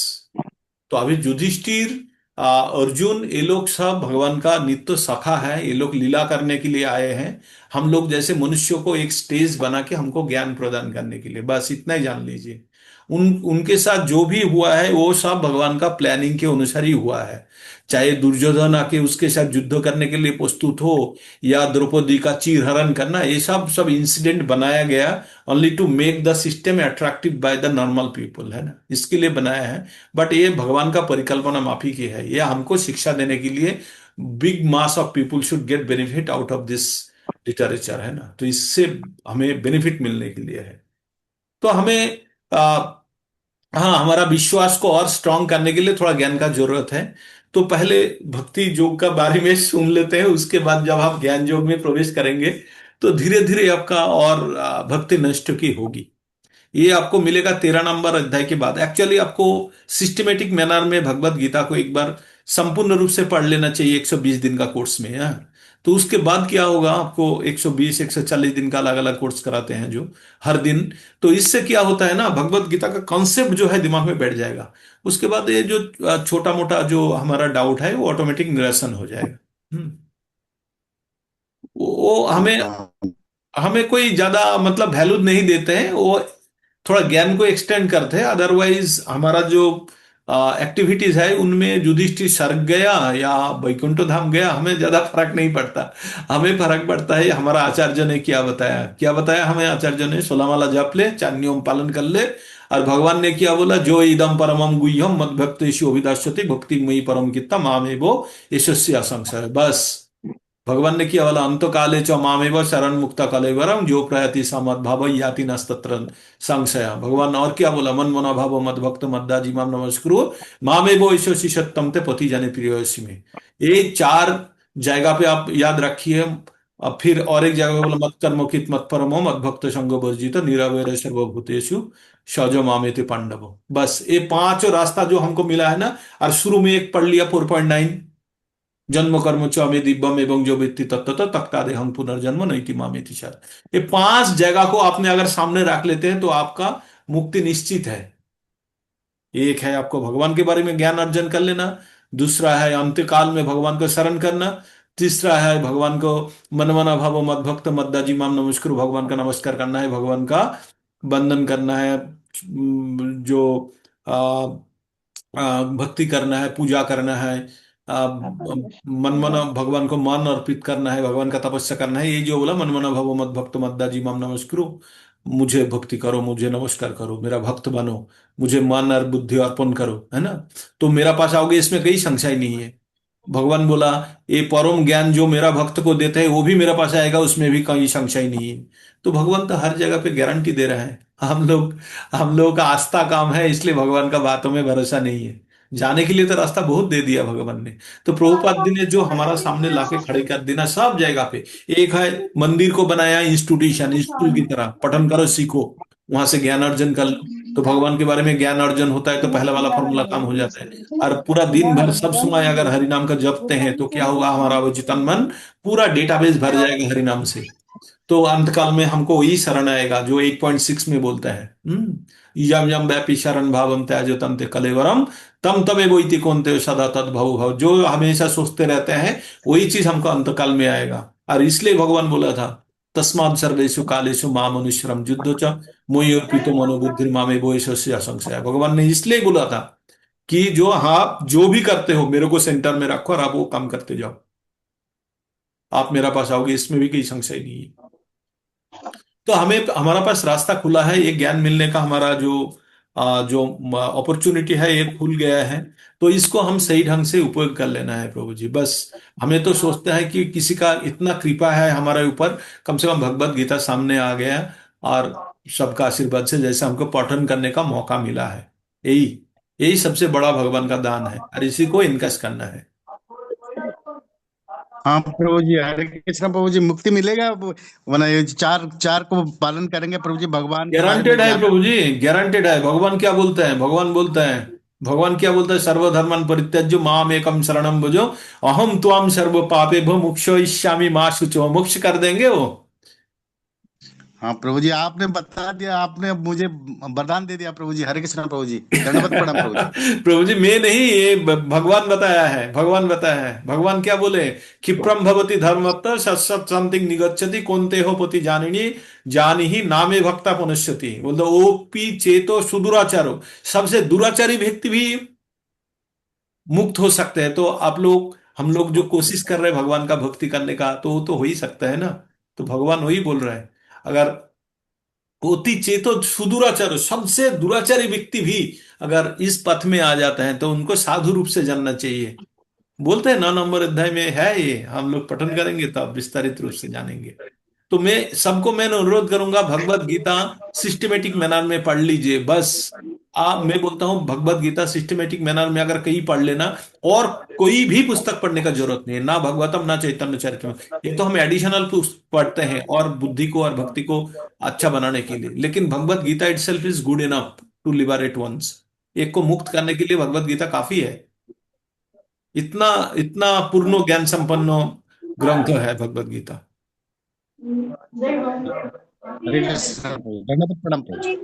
तो अभी युधिष्ठिर अर्जुन ये लोग सब भगवान का नित्य सखा है, ये लोग लीला करने के लिए आए हैं। हम लोग जैसे मनुष्यों को एक स्टेज बना के हमको ज्ञान प्रदान करने के लिए, बस इतना ही जान लीजिए। उनके साथ जो भी हुआ है वो सब भगवान का प्लानिंग के अनुसार ही हुआ है। चाहे दुर्योधन आके उसके साथ युद्ध करने के लिए प्रस्तुत हो या द्रौपदी का चीरहरण करना, ये सब सब इंसिडेंट बनाया गया only to make the system attractive by the normal people, है ना, इसके लिए बनाया है। बट ये भगवान का परिकल्पना माफी की है, ये हमको शिक्षा देने के लिए big mass of people should get benefit out of this literature, है ना। तो इससे हमें बेनिफिट मिलने के लिए है। तो हमें हाँ हमारा विश्वास को और स्ट्रांग करने के लिए थोड़ा ज्ञान का जरूरत है। तो पहले भक्ति योग का बारे में सुन लेते हैं, उसके बाद जब आप ज्ञान योग में प्रवेश करेंगे तो धीरे धीरे आपका और भक्ति नष्ट की होगी। ये आपको मिलेगा 13 नंबर अध्याय के बाद। एक्चुअली आपको सिस्टमेटिक मैनर में भगवत गीता को एक बार संपूर्ण रूप से पढ़ लेना चाहिए 120 दिन का कोर्स में, है। तो उसके बाद क्या होगा, आपको 120 140 दिन का अलग अलग कोर्स कराते हैं जो हर दिन। तो इससे क्या होता है ना, भगवत गीता का कॉन्सेप्ट जो है दिमाग में बैठ जाएगा। उसके बाद ये जो छोटा मोटा जो हमारा डाउट है वो ऑटोमेटिक निरसन हो जाएगा। वो हमें हमें कोई ज्यादा मतलब वैल्यू नहीं देते हैं, वो थोड़ा ज्ञान को एक्सटेंड करते हैं। अदरवाइज हमारा जो एक्टिविटीज है उनमें युधिष्ठिर स्वर्ग गया या वैकुंठ धाम गया हमें ज्यादा फर्क नहीं पड़ता। हमें फर्क पड़ता है हमारा आचार्य ने क्या बताया। क्या बताया हमें आचार्य ने, 16 माला जप ले, 4 नियम पालन कर ले। और भगवान ने क्या बोला, जो इदम परमम गुह्यम मद भक्तेषु अभिदास्यति भक्ति मयि परम कित्ता मामेवो यशस्या असंशय। बस भगवान ने किया बोला, अंत काले च मामेव शरण मुक्ता कलेवरम जो प्रयति समद्भाव याति नस्तत्र संशय। भगवान और क्या बोला, मन मना भाव मद भक्त मद्दाजी माम नमस्कुरु मामेव ईशोषि सत्यम ते पति जाने प्रियोसी में। ये 4 जगह पे आप याद रखिए। अब फिर और एक जगह पे बोला, मत कर्म कित मत परमो मद भक्त संग वर्जित निरावैर सर्वभूतेषु सजो मामेति पांडवो। बस ये 5 रास्ता जो हमको मिला है ना। और शुरू में एक पढ़ लिया 4.9, जन्म कर्म च में दिव्यम एवं जो व्यक्ति तत्त तक्ता देहं पुनर्जन्म नहीं मामेति शायद। ये 5 जगह को आपने अगर सामने रख लेते हैं तो आपका मुक्ति निश्चित है। एक है आपको भगवान के बारे में ज्ञान अर्जन कर लेना, दूसरा है अंत्यकाल में भगवान को शरण करना, तीसरा है भगवान को मनमना भाव मद भक्त मद्दाजी माम नमस्कुरु भगवान का नमस्कार करना है, भगवान का वंदन करना है, जो भक्ति करना है, पूजा करना है, मनमना भगवान को मन अर्पित करना है, भगवान का तपस्या करना है। ये जो बोला मनमना भव मद भक्त मद्दाजी माम नमस्कुरु, मुझे भक्ति करो, मुझे नमस्कार करो, मेरा भक्त बनो, मुझे मन और बुद्धि अर्पण करो, है ना, तो मेरा पास आओगे, इसमें कहीं संशय नहीं है। भगवान बोला ये परम ज्ञान जो मेरा भक्त को देते हैं वो भी मेरा पास आएगा, उसमें भी कहीं संशय नहीं है। तो भगवान तो हर जगह पे गारंटी दे रहा है। हम लोग का आस्था काम है, इसलिए भगवान का बातों में भरोसा नहीं है। जाने के लिए तो रास्ता बहुत दे दिया भगवान ने। तो प्रभुपाद जी ने जो हमारा सामने लाके खड़े कर देना सब जगह पे, एक है मंदिर को बनाया इंस्टीट्यूशन, स्कूल की तरह पठन करो सीखो, वहां से ज्ञान अर्जन कर लो। तो भगवान के बारे में ज्ञान अर्जन होता है तो पहला वाला फॉर्मूला काम हो जाता है। और पूरा दिन भर सब समय अगर हरि नाम का जपते हैं तो क्या होगा, हमारा वो चितन मन पूरा डेटाबेस भर जाएगा हरि नाम से। तो अंतकाल में हमको वही शरण आएगा जो 8.6 में बोलता है, यम यम व्यापी शरण भावम त्याजो तंते कलेवरम तम तमे वो इति कौनते सदा तद भव भव। जो हमेशा सोचते रहते हैं वही चीज हमको अंतकाल में आएगा। और इसलिए भगवान बोला था, तस्मात् सर्वेषु कालेषु माम अनुश्रम युद्धो च मोहि अर्पितो मनोबुद्धि मामे वो संशय। भगवान ने इसलिए बोला था कि जो आप जो भी करते हो मेरे को सेंटर में रखो और आप वो काम करते जाओ, आप मेरा पास आओगे, इसमें भी कोई संशय नहीं है। तो हमें हमारा पास रास्ता खुला है, ये ज्ञान मिलने का हमारा जो अपॉर्चुनिटी है ये खुल गया है। तो इसको हम सही ढंग से उपयोग कर लेना है प्रभु जी। बस हमें तो सोचते हैं कि किसी का इतना कृपा है हमारे ऊपर, कम से कम भगवत गीता सामने आ गया और सबका आशीर्वाद से जैसे हमको पठन करने का मौका मिला है, यही यही सबसे बड़ा भगवान का दान है और इसी को इनकस करना है। हाँ प्रभु जी, हरे कृष्ण प्रभु जी, मुक्ति मिलेगा वरना ये चार चार को पालन करेंगे प्रभु जी, भगवान के बारे में गारंटेड है ज्ञान। प्रभु जी, गारंटेड है। भगवान क्या बोलते हैं? भगवान क्या बोलता है? सर्वधर्मान परित्यज्य माम एकम शरणम भजो अहम त्वाम सर्व पापेभ्यो मोक्षयिष्यामि मा शुचो। मोक्ष कर देंगे वो। हाँ प्रभु जी, आपने बता दिया, आपने मुझे वरदान दे दिया प्रभु जी। हरे कृष्ण प्रभु जी, दंडवत प्रणाम प्रभु जी। प्रभु जी मैं नहीं, ये भगवान बताया है, भगवान बताया है। भगवान क्या बोले? क्षिप्रम भवति धर्मत्त सत्सत संतिंग निगच्छति कौन्ते हो पति जानिनी जानी ही नामे भक्ता पुनश्यति। बोलते ओपी चेतो सुदुराचारो, सबसे दुराचारी व्यक्ति भी मुक्त हो सकते हैं। तो आप लोग, हम लोग जो कोशिश कर रहे हैं भगवान का भक्ति करने का, तो वो तो हो ही सकता है ना। तो भगवान वही बोल रहे हैं। अगर कोटि चेतो सुदुराचारो, सबसे दुराचारी व्यक्ति भी अगर इस पथ में आ जाते हैं तो उनको साधु रूप से जानना चाहिए। बोलते हैं 9 नंबर अध्याय में है ये, हम लोग पठन करेंगे तो आप विस्तारित रूप से जानेंगे। तो मैं अनुरोध करूंगा, भगवत गीता सिस्टमेटिक मैनर में पढ़ लीजिए बस। मैं बोलता हूं भगवत गीता सिस्टमेटिक मैनर में अगर कहीं पढ़ लेना, और कोई भी पुस्तक पढ़ने का जरूरत नहीं है, ना भगवतम ना चैतन्य चरितम। ये तो हम एडिशनल पढ़ते हैं और बुद्धि को और भक्ति को अच्छा बनाने के लिए, लेकिन Bhagavad Gita itself is good enough to liberate ones. एक को मुक्त करने के लिए भगवत गीता काफी है। इतना इतना पूर्ण ज्ञान संपन्न ग्रंथ है भगवत गीता। हरे कृष्ण प्रभु जी, दंडवत प्रणाम प्रभु जी।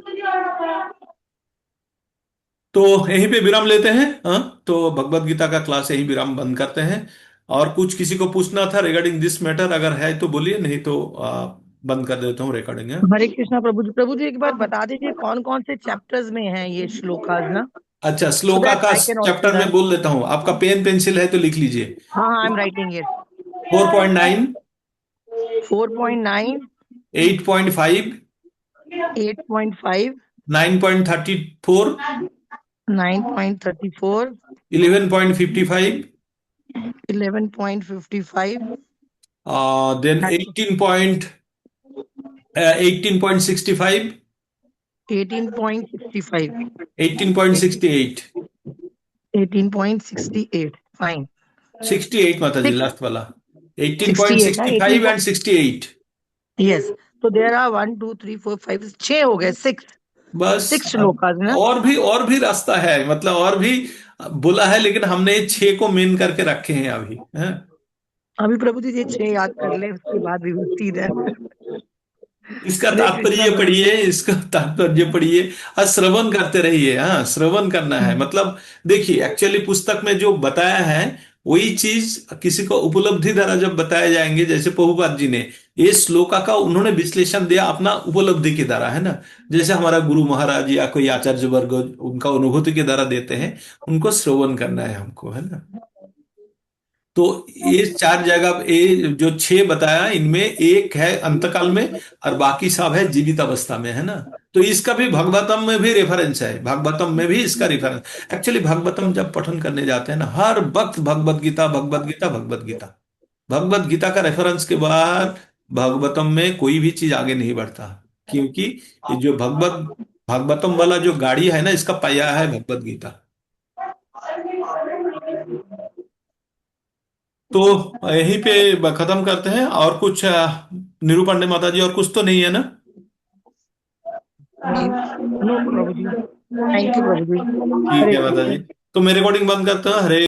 तो यहीं पे विराम लेते हैं। हाँ, तो भगवत गीता का क्लास यहीं विराम बंद करते हैं। और कुछ किसी को पूछना था रिगार्डिंग दिस मैटर, अगर है तो बोलिए, नहीं तो बंद कर देता हूँ रिकॉर्डिंग है। हरे कृष्णा प्रभु जी। प्रभु जी एक बार बता दीजिए कौन कौन से चैप्टर्स में हैं ये श्लोकास ना, अच्छा, सो श्लोका दैट का आई कैन ऑल्सो चैप्टर में लर्न। बोल देता हूँ। आपका पेन पेंसिल है तो लिख लीजिए। हाँ हाँ, I am writing it. 4.9, 4.9, 8.5, 8.5, 9.34, 9.34, 11.55, 11.55, then 18.65, 18.65, 18.68, 18.68, fine. 68 माता जी, लास्ट वाला 68 ना, 18.65 एंड 68। यस। तो देर आर 1 2 3 4 5 6 हो गए, 6 बस 6 अब श्लोकास ना। और भी रास्ता है, मतलब और भी बोला है, लेकिन हमने 6 को मेन करके रखे हैं अभी, हैं? अभी प्रभु जी ये 6 याद कर ले, उसके बाद विभूति दें। इसका हरे कृष्णा तात्पर्य प्रभु जी। पढ़िए, इसका तात्पर्य पढ़िए और श्रवण करते रहिए। हाँ, श्रवण करना है। मतलब देखिए, एक्चुअली पुस्तक में जो बताया है वही चीज किसी को उपलब्धि द्वारा जब बताए जाएंगे, जैसे प्रभुपाद जी ने ये श्लोका का उन्होंने विश्लेषण दिया अपना उपलब्धि के द्वारा, है ना। जैसे हमारा गुरु महाराज या कोई आचार्य वर्ग उनका अनुभूति के द्वारा देते हैं, उनको श्रवण करना है हमको, है ना। तो ये 4 जगह, ये जो 6 बताया, इनमें एक है अंतकाल में और बाकी सब है जीवित अवस्था में, है ना। तो इसका भी भागवतम में भी रेफरेंस है, भागवतम में भी इसका रेफरेंस। एक्चुअली भागवतम जब पठन करने जाते हैं ना, हर वक्त भगवत गीता भगवत गीता भगवत गीता, भगवत गीता का रेफरेंस के बाद भागवतम में कोई भी चीज आगे नहीं बढ़ता। क्योंकि ये जो भागवतम वाला जो गाड़ी है ना, इसका पाया है भगवत गीता। तो यहीं पे खत्म करते हैं। और कुछ निरूपण ने माता जी, और कुछ तो नहीं है ना? No Prabhu ji, thank you Prabhu ji. ठीक हरे है माता कृष्ण। जी, तो मैं रिकॉर्डिंग बंद करता हूँ। हरे